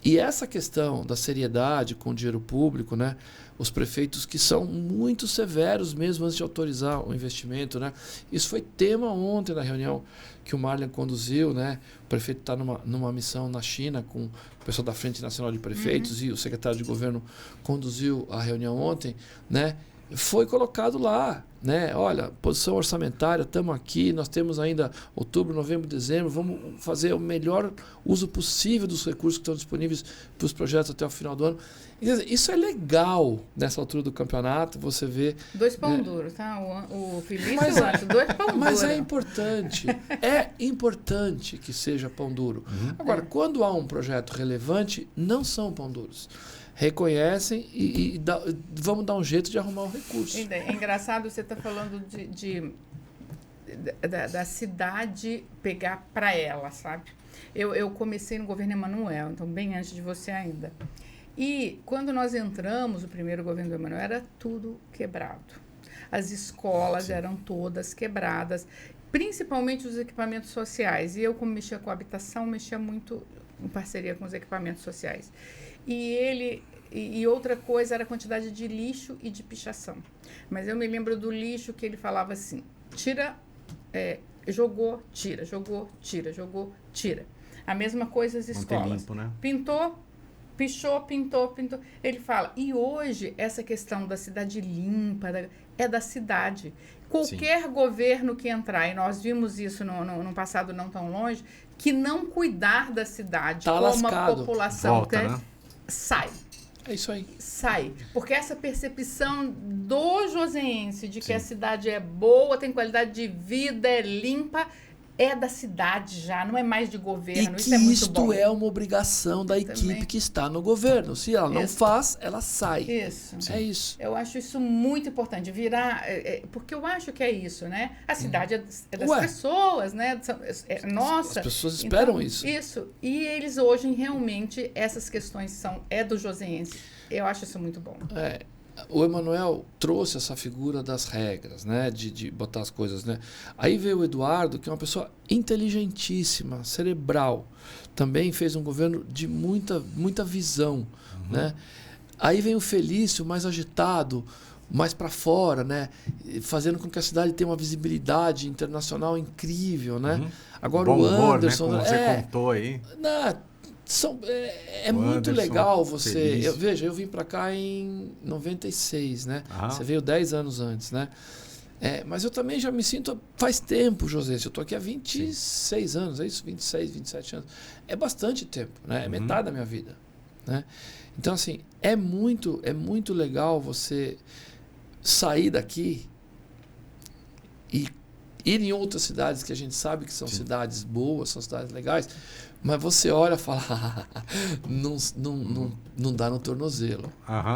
E essa questão da seriedade com o dinheiro público, né? Os prefeitos que são muito severos mesmo antes de autorizar o investimento, né? Isso foi tema ontem na reunião que o Marlen conduziu, né? O prefeito está numa missão na China com o pessoal da Frente Nacional de Prefeitos e o secretário de governo conduziu a reunião ontem, né? Foi colocado lá, né? Olha, posição orçamentária, estamos aqui, nós temos ainda outubro, novembro, dezembro, vamos fazer o melhor uso possível dos recursos que estão disponíveis para os projetos até o final do ano. Isso é legal nessa altura do campeonato, você vê... 2 pão duros, tá? O Felipe e o Anto, 2 pão duros. Mas é importante que seja pão duro. Agora, quando há um projeto relevante, não são pão duros. Reconhecem e vamos dar um jeito de arrumar o recurso. É engraçado você estar falando da cidade pegar para ela, sabe? Eu comecei no governo Emanuel, então bem antes de você ainda. E quando nós entramos, o primeiro governo do Emanuel era tudo quebrado. As escolas eram todas quebradas, principalmente os equipamentos sociais. E eu, como mexia com a habitação, mexia muito em parceria com os equipamentos sociais. E outra coisa era a quantidade de lixo e de pichação. Mas eu me lembro do lixo que ele falava assim, jogou, tira, jogou, tira, jogou, tira. A mesma coisa as escolas. Limpo, né? Pintou, pichou, pintou. Ele fala, e hoje essa questão da cidade limpa é da cidade. Qualquer governo que entrar, e nós vimos isso no passado não tão longe, que não cuidar da cidade tá como lascado. A população volta, né? sai. É isso aí. Sai. Porque essa percepção do joseense de que a cidade é boa, tem qualidade de vida, é limpa, é da cidade já, não é mais de governo. E isso é muito isto bom. É uma obrigação da equipe que está no governo. Se ela não faz, ela sai. Isso. É isso. Eu acho isso muito importante. Porque eu acho que é isso, né? A cidade é das pessoas, né? É nossa. As pessoas esperam então, isso. Isso. E eles hoje, realmente, essas questões é do joseense. Eu acho isso muito bom. O Emanuel trouxe essa figura das regras, né? De botar as coisas, né? Aí veio o Eduardo, que é uma pessoa inteligentíssima, cerebral. Também fez um governo de muita visão, né? Aí vem o Felício, mais agitado, mais para fora, né? Fazendo com que a cidade tenha uma visibilidade internacional incrível, né? Agora bom o humor, Anderson... né? Como você contou aí. É muito legal você... Eu vim para cá em 96, né? Você veio 10 anos antes, né? Mas eu também já me sinto faz tempo, José. Eu estou aqui há 26 anos, é isso? 26, 27 anos. É bastante tempo, né? É metade da minha vida, né? Então, assim, é muito legal você sair daqui e ir em outras cidades que a gente sabe que são cidades boas, são cidades legais, mas você olha e fala, não dá no tornozelo.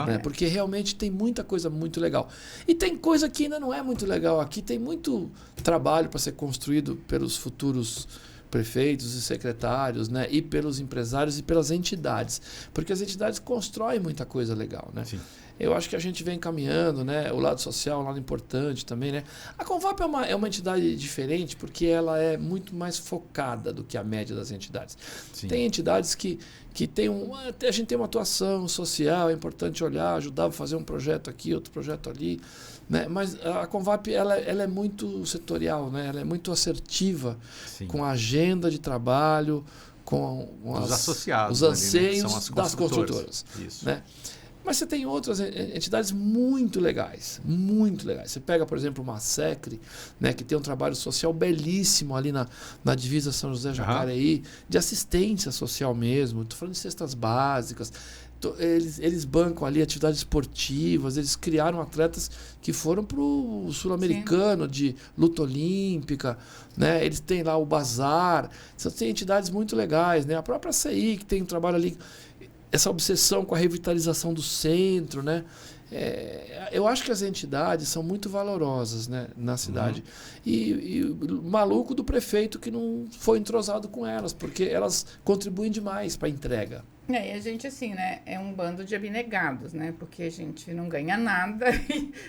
Né? Porque realmente tem muita coisa muito legal. E tem coisa que ainda não é muito legal aqui, tem muito trabalho para ser construído pelos futuros prefeitos e secretários, né? E pelos empresários e pelas entidades. Porque as entidades constroem muita coisa legal, né? Sim. Eu acho que a gente vem caminhando, né? O lado social é um lado importante também, né? A Convap é uma entidade diferente porque ela é muito mais focada do que a média das entidades. Sim. Tem entidades que tem a gente tem uma atuação social, é importante olhar, ajudar a fazer um projeto aqui, outro projeto ali, né? Mas a Convap ela é muito setorial, né? Ela é muito assertiva. Sim. Com a agenda de trabalho, com os associados, os anseios ali, né? São as das construtoras. Isso. Né? Mas você tem outras entidades muito legais, muito legais. Você pega, por exemplo, uma SECRE, né, que tem um trabalho social belíssimo ali na divisa São José-Jacareí, de assistência social mesmo. Estou falando de cestas básicas. Eles bancam ali atividades esportivas, eles criaram atletas que foram para o Sul-Americano de luta olímpica, né? Eles têm lá o Bazar, tem entidades muito legais, né? A própria CI, que tem um trabalho ali, essa obsessão com a revitalização do centro, né? Eu acho que as entidades são muito valorosas, né, na cidade. E o maluco do prefeito que não foi entrosado com elas, porque elas contribuem demais para a entrega. E a gente, assim, né, é um bando de abnegados, né, porque a gente não ganha nada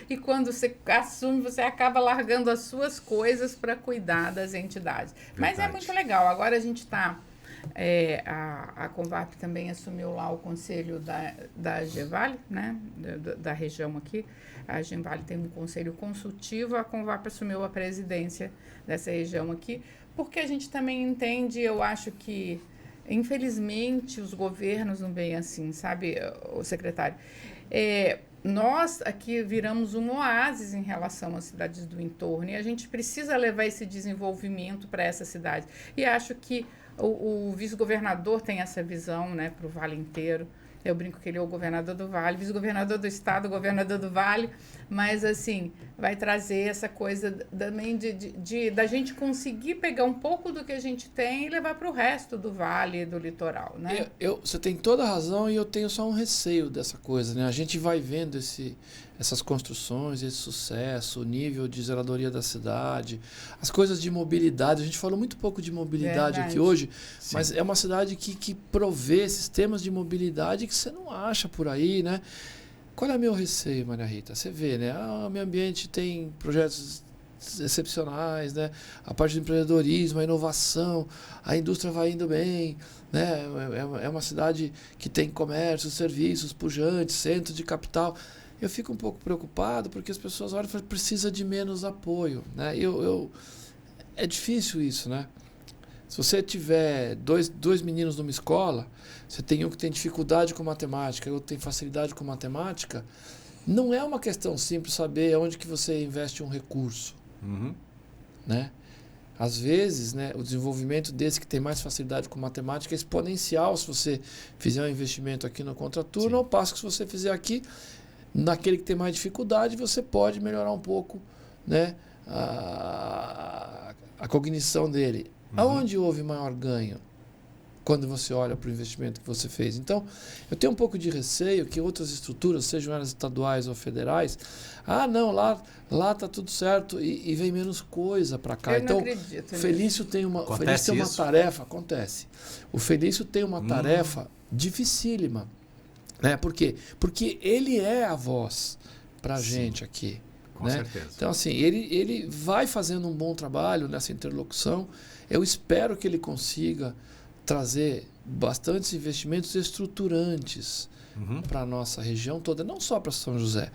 e quando você assume, você acaba largando as suas coisas para cuidar das entidades. Verdade. Mas é muito legal. Agora a gente está... a Convap também assumiu lá o conselho da Genvale, né, da região aqui. A Genvale tem um conselho consultivo, a Convap assumiu a presidência dessa região aqui, porque a gente também entende, eu acho que, infelizmente, os governos não veem assim, sabe, o secretário? Nós aqui viramos um oásis em relação às cidades do entorno e a gente precisa levar esse desenvolvimento para essa cidade. E acho que o vice-governador tem essa visão, né, para o Vale inteiro. Eu brinco que ele é o governador do Vale, vice-governador do estado, governador do Vale, mas, assim, vai trazer essa coisa também da gente conseguir pegar um pouco do que a gente tem e levar para o resto do Vale e do litoral, né? Você tem toda a razão e eu tenho só um receio dessa coisa, né? A gente vai vendo essas construções, esse sucesso, o nível de zeladoria da cidade, as coisas de mobilidade. A gente falou muito pouco de mobilidade aqui hoje, mas é uma cidade que provê sistemas de mobilidade que você não acha por aí, né? Qual é o meu receio, Maria Rita? Você vê, né? O meio ambiente tem projetos excepcionais, né? A parte do empreendedorismo, a inovação, a indústria vai indo bem, né? É uma cidade que tem comércio, serviços pujantes, centro de capital. Eu fico um pouco preocupado porque as pessoas olham e falam que precisa de menos apoio, né? É difícil isso, né? Se você tiver dois meninos numa escola, você tem um que tem dificuldade com matemática e outro tem facilidade com matemática, não é uma questão simples saber onde que você investe um recurso, né? Às vezes, né, o desenvolvimento desse que tem mais facilidade com matemática é exponencial se você fizer um investimento aqui no contraturno, ao passo que se você fizer aqui, naquele que tem mais dificuldade, você pode melhorar um pouco, né, a cognição dele. Aonde houve maior ganho? Quando você olha para o investimento que você fez. Então, eu tenho um pouco de receio que outras estruturas, sejam elas estaduais ou federais, não, lá está tudo certo e vem menos coisa para cá. Então, o Felício tem uma tarefa, acontece. O Felício tem uma tarefa dificílima. Né? Por quê? Porque ele é a voz para a gente aqui. Com certeza. Então, assim, ele vai fazendo um bom trabalho nessa interlocução. Eu espero que ele consiga trazer bastantes investimentos estruturantes para a nossa região toda, não só para São José,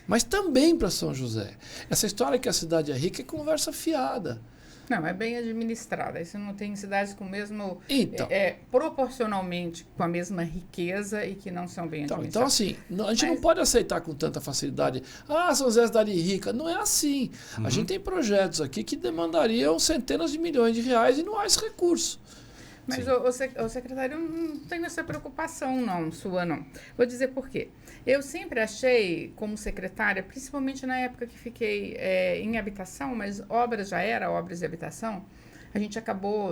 mas também para São José. Essa história que a cidade é rica é conversa fiada. Não, é bem administrada. Isso não tem cidades com o mesmo... Então, proporcionalmente com a mesma riqueza e que não são bem administradas. Então, assim, a gente não pode aceitar com tanta facilidade. São José é cidade rica. Não é assim. A gente tem projetos aqui que demandariam centenas de milhões de reais e não há esse recurso. Mas o secretário, eu não tenho essa preocupação, não, sua não. Vou dizer por quê. Eu sempre achei, como secretária, principalmente na época que fiquei em habitação, mas obras de habitação, a gente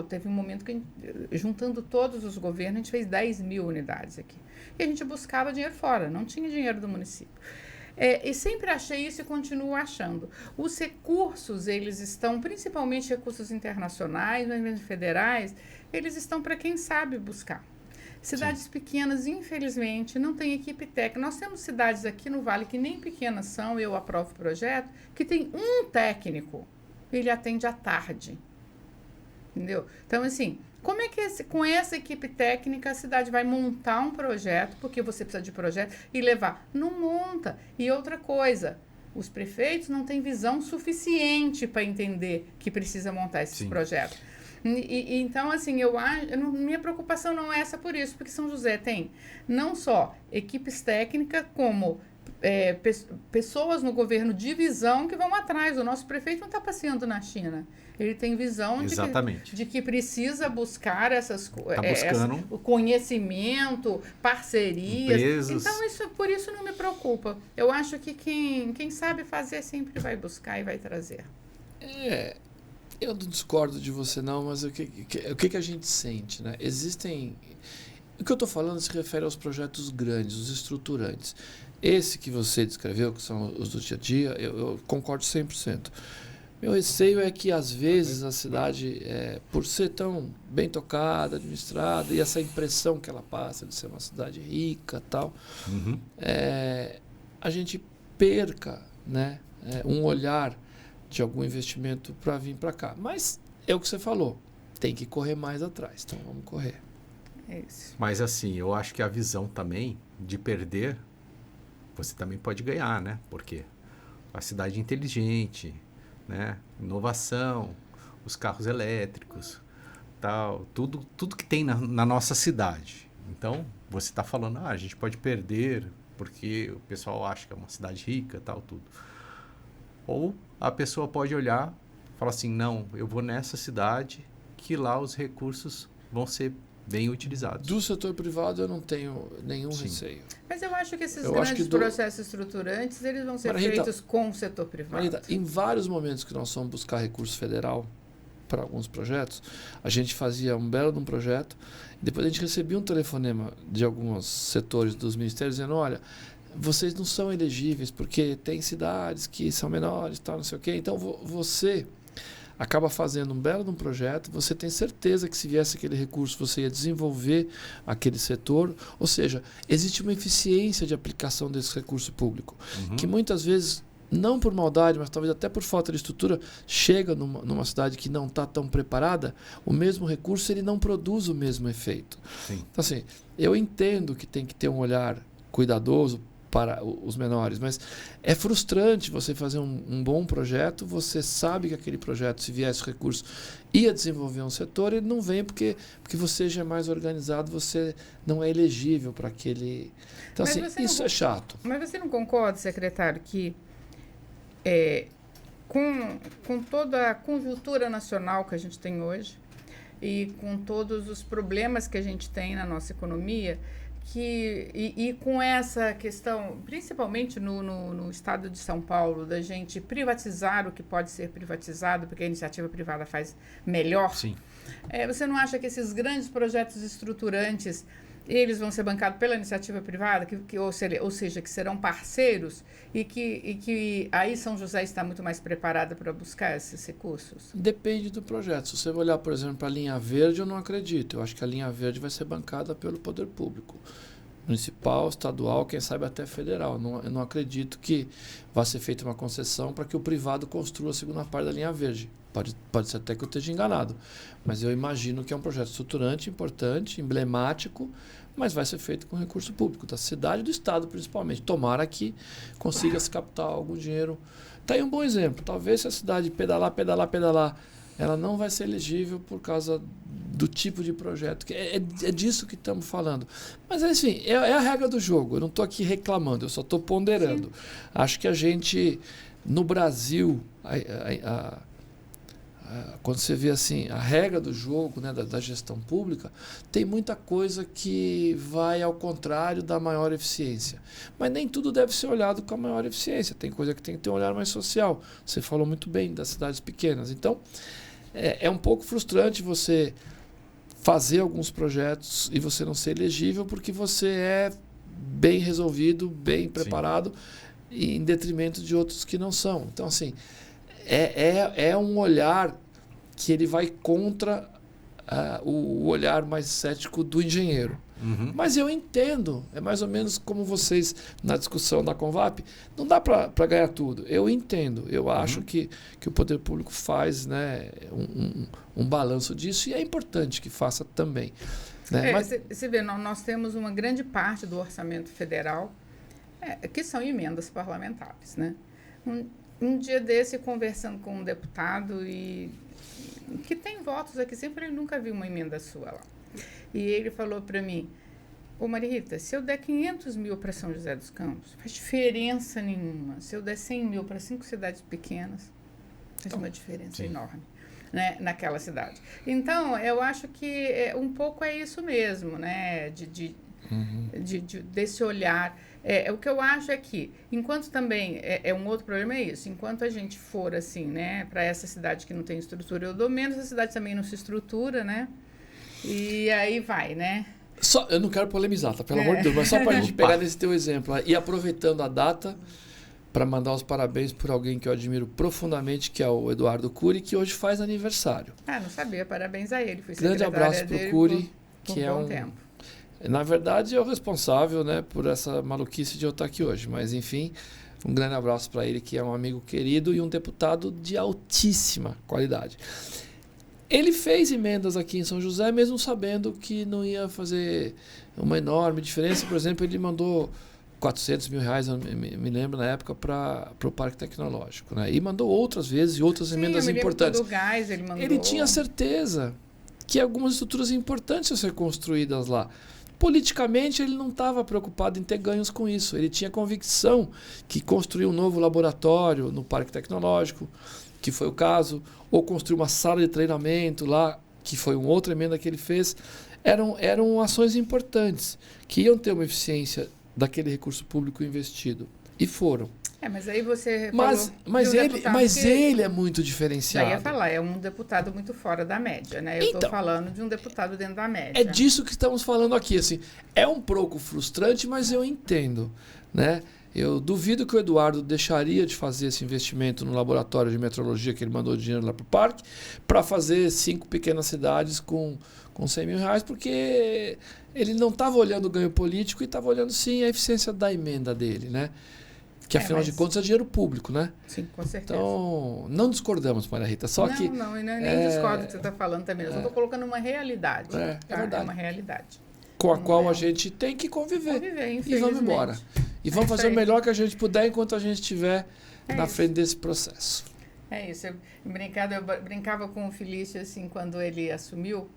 teve um momento que, juntando todos os governos, a gente fez 10 mil unidades aqui. E a gente buscava dinheiro fora, não tinha dinheiro do município. E sempre achei isso e continuo achando. Os recursos, eles estão, principalmente recursos internacionais, mas mesmo federais, eles estão para quem sabe buscar. Cidades pequenas, infelizmente, não tem equipe técnica. Nós temos cidades aqui no Vale que nem pequenas são, eu aprovo o projeto, que tem um técnico, ele atende à tarde. Entendeu? Então, assim, como é que com essa equipe técnica a cidade vai montar um projeto, porque você precisa de projeto, e levar? Não monta. E outra coisa, os prefeitos não têm visão suficiente para entender que precisa montar esses projetos. Então, assim, minha preocupação não é essa por isso, porque São José tem não só equipes técnicas, como pessoas no governo de visão que vão atrás. O nosso prefeito não está passeando na China. Ele tem visão de que precisa buscar o conhecimento, parcerias. Então, por isso não me preocupa. Eu acho que quem sabe fazer sempre vai buscar e vai trazer. Eu não discordo de você não, mas o que a gente sente, né? O que eu estou falando se refere aos projetos grandes, os estruturantes. Esse que você descreveu, que são os do dia a dia, eu concordo 100%. Meu receio é que, às vezes, a cidade, por ser tão bem tocada, administrada, e essa impressão que ela passa de ser uma cidade rica e tal, a gente perca, né, um olhar de algum investimento para vir para cá. Mas é o que você falou, tem que correr mais atrás, então vamos correr. É isso. Mas assim, eu acho que a visão também de perder, você também pode ganhar, né? Porque a cidade inteligente, né? Inovação, os carros elétricos, tal, tudo que tem na nossa cidade. Então, você está falando, a gente pode perder porque o pessoal acha que é uma cidade rica, tal, tudo. Ou a pessoa pode olhar e falar assim, não, eu vou nessa cidade que lá os recursos vão ser bem utilizados. Do setor privado eu não tenho nenhum receio. Mas eu acho que esses grandes processos estruturantes, eles vão ser feitos com o setor privado. Marita, em vários momentos que nós fomos buscar recurso federal para alguns projetos, a gente fazia um belo de um projeto, e depois a gente recebia um telefonema de alguns setores dos ministérios dizendo, olha, vocês não são elegíveis porque tem cidades que são menores, tal, não sei o quê. Então você acaba fazendo um belo de um projeto, você tem certeza que se viesse aquele recurso você ia desenvolver aquele setor, ou seja, existe uma eficiência de aplicação desse recurso público, que muitas vezes, não por maldade, mas talvez até por falta de estrutura, chega numa cidade que não está tão preparada, o mesmo recurso ele não produz o mesmo efeito. Sim. Então assim, eu entendo que tem que ter um olhar cuidadoso para os menores, mas é frustrante você fazer um bom projeto, você sabe que aquele projeto, se viesse o recurso, ia desenvolver um setor, ele não vem porque você já é mais organizado, você não é elegível para aquele... Então, assim, isso é chato. Mas você não concorda, secretário, que com toda a conjuntura nacional que a gente tem hoje e com todos os problemas que a gente tem na nossa economia, e com essa questão, principalmente no estado de São Paulo, da gente privatizar o que pode ser privatizado, porque a iniciativa privada faz melhor. Sim. Você não acha que esses grandes projetos estruturantes, eles vão ser bancados pela iniciativa privada, ou seja, que serão parceiros, e que aí São José está muito mais preparada para buscar esses recursos? Depende do projeto. Se você olhar, por exemplo, para a linha verde, eu não acredito. Eu acho que a linha verde vai ser bancada pelo poder público. Municipal, estadual, quem sabe até federal. Eu não acredito que vá ser feita uma concessão para que o privado construa a segunda parte da linha verde. Pode ser até que eu esteja enganado. Mas eu imagino que é um projeto estruturante, importante, emblemático, mas vai ser feito com recurso público, da cidade e do estado principalmente. Tomara que consiga se captar algum dinheiro. Está aí um bom exemplo. Talvez se a cidade pedalar, ela não vai ser elegível por causa do tipo de projeto. É disso que estamos falando. Mas, enfim, é a regra do jogo. Eu não estou aqui reclamando, eu só estou ponderando. Sim. Acho que a gente, no Brasil, quando você vê assim, a regra do jogo, né, da gestão pública, tem muita coisa que vai ao contrário da maior eficiência. Mas nem tudo deve ser olhado com a maior eficiência. Tem coisa que tem que ter um olhar mais social. Você falou muito bem das cidades pequenas. Então, é um pouco frustrante você fazer alguns projetos e você não ser elegível porque você é bem resolvido, bem preparado, em detrimento de outros que não são. Então, assim, é um olhar que ele vai contra o olhar mais cético do engenheiro. Mas eu entendo, é mais ou menos como vocês na discussão da Convap, não dá para ganhar tudo. Eu entendo, eu acho que o poder público faz, né, um balanço disso e é importante que faça também. Né? Você vê, nós temos uma grande parte do orçamento federal que são emendas parlamentares. Né? Um dia desse, conversando com um deputado e que tem votos aqui, sempre ele nunca viu uma emenda sua lá. E ele falou para mim, ô Maria Rita, se eu der 500 mil para São José dos Campos, faz diferença nenhuma. Se eu der 100 mil para 5 cidades pequenas, faz uma diferença enorme, né, naquela cidade. Então, eu acho que um pouco é isso mesmo, né, desse olhar. O que eu acho é que, enquanto também, um outro problema é isso, enquanto a gente for assim, né, para essa cidade que não tem estrutura, eu dou menos, a cidade também não se estrutura, né, e aí vai, né. Eu não quero polemizar, tá? Pelo amor de Deus, mas só para a gente pegar nesse teu exemplo e aproveitando a data para mandar os parabéns por alguém que eu admiro profundamente, que é o Eduardo Cury, que hoje faz aniversário. Não sabia, parabéns a ele. Fui grande abraço para o Cury, que é um tempo. Na verdade, é o responsável, né, por essa maluquice de eu estar aqui hoje, mas enfim, um grande abraço para ele, que é um amigo querido e um deputado de altíssima qualidade. Ele fez emendas aqui em São José, mesmo sabendo que não ia fazer uma enorme diferença. Por exemplo, ele mandou 400 mil reais, eu me lembro na época, para o Parque Tecnológico, né? E mandou outras vezes e outras emendas importantes. Do gás, ele mandou. Ele tinha certeza que algumas estruturas importantes iam ser construídas lá. Politicamente, ele não estava preocupado em ter ganhos com isso. Ele tinha convicção que construir um novo laboratório no Parque Tecnológico, que foi o caso, ou construir uma sala de treinamento lá, que foi uma outra emenda que ele fez, eram ações importantes, que iam ter uma eficiência daquele recurso público investido. E foram. Mas aí você Mas ele é muito diferenciado. Já ia falar, é um deputado muito fora da média, né? Eu estou falando de um deputado dentro da média. É disso que estamos falando aqui. Assim, é um pouco frustrante, mas eu entendo, né? Eu duvido que o Eduardo deixaria de fazer esse investimento no laboratório de metrologia que ele mandou dinheiro lá para o parque, para fazer 5 pequenas cidades com 100 mil reais, porque ele não estava olhando o ganho político e estava olhando sim a eficiência da emenda dele, né? Que afinal de contas é dinheiro público, né? Sim, com certeza. Então, não discordamos, Maria Rita, só que... Não, nem discordo do que você está falando também. Eu só estou colocando uma realidade. É verdade. É uma realidade. Com a qual a gente tem que conviver infelizmente. E vamos embora. E vamos fazer o melhor que a gente puder enquanto a gente estiver na frente desse processo. É isso. Eu brincava com o Felício, assim, quando ele assumiu,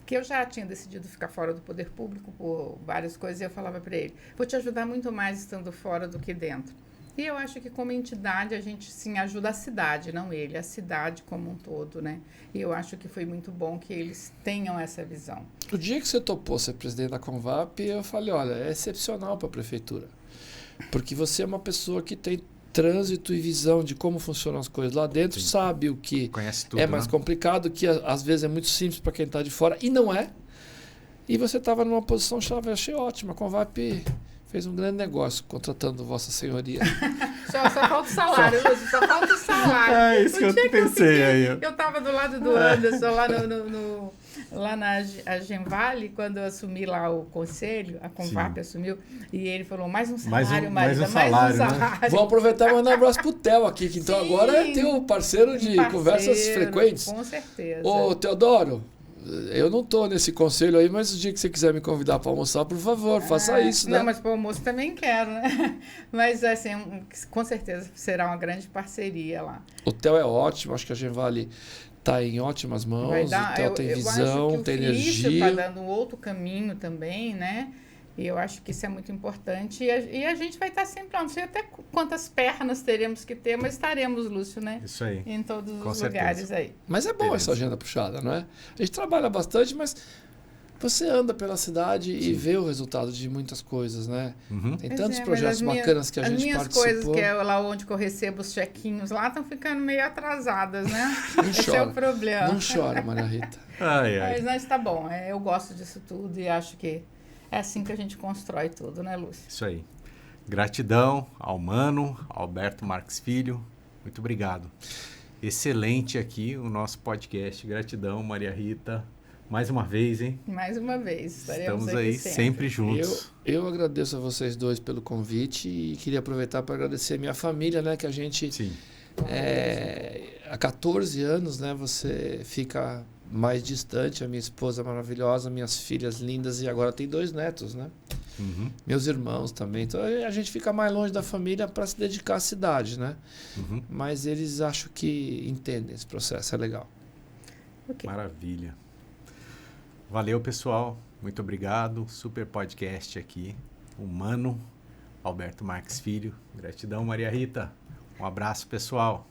que eu já tinha decidido ficar fora do poder público por várias coisas, e eu falava para ele, vou te ajudar muito mais estando fora do que dentro. E eu acho que como entidade a gente sim ajuda a cidade, não ele, a cidade como um todo, né? E eu acho que foi muito bom que eles tenham essa visão. O dia que você topou ser presidente da Convap, eu falei, olha, é excepcional para a prefeitura. Porque você é uma pessoa que tem trânsito e visão de como funcionam as coisas lá dentro, sim, sabe o que tudo, é mais complicado, que às vezes é muito simples para quem está de fora, e não é. E você estava numa posição chave, eu achei ótima. A Convap fez um grande negócio contratando Vossa Senhoria. Só falta o salário, Lúcio, só falta o salário. É isso que eu pensei aí. Eu estava do lado do Anderson, lá na Genvale, quando eu assumi lá o conselho, a Convap assumiu, e ele falou, mais um salário, Marisa, mais um salário. Né? Vou aproveitar e mandar um abraço pro Theo aqui, que então agora é teu parceiro de conversas frequentes. Com certeza. Ô, Teodoro, eu não estou nesse conselho aí, mas o dia que você quiser me convidar para almoçar, por favor, faça isso, né? Não, mas para o almoço também quero, né? Mas, assim, com certeza será uma grande parceria lá. O Theo é ótimo, acho que a Genvale está em ótimas mãos, o Theo tem visão, tem energia. Está dando um outro caminho também, né? E eu acho que isso é muito importante. E a gente vai estar sempre lá. Não sei até quantas pernas teremos que ter, mas estaremos, Lúcio, né? Isso aí. Em todos os lugares aí. Mas é bom essa agenda puxada, não é? A gente trabalha bastante, mas você anda pela cidade e vê o resultado de muitas coisas, né? Uhum. Tem tantos projetos bacanas que a gente participou. As minhas coisas, que é lá onde eu recebo os chequinhos lá, estão ficando meio atrasadas, né? Esse é o problema. Não chora, Maria Rita. Mas tá bom. Eu gosto disso tudo e acho que é assim que a gente constrói tudo, né, Lúcio? Isso aí. Gratidão ao Mano, Alberto Marques Filho. Muito obrigado. Excelente aqui o nosso podcast. Gratidão, Maria Rita. Mais uma vez, hein? Mais uma vez. Estamos aí sempre juntos. Eu agradeço a vocês dois pelo convite e queria aproveitar para agradecer a minha família, né? Que a gente... Sim. Há 14 anos, né? Você fica mais distante, a minha esposa maravilhosa, minhas filhas lindas e agora tem 2 netos, né? Uhum. Meus irmãos também. Então a gente fica mais longe da família para se dedicar à cidade, né? Uhum. Mas eles acho que entendem esse processo, é legal. Okay. Maravilha. Valeu, pessoal. Muito obrigado. Super podcast aqui. Humano. Alberto Marques Filho. Gratidão, Maria Rita. Um abraço, pessoal.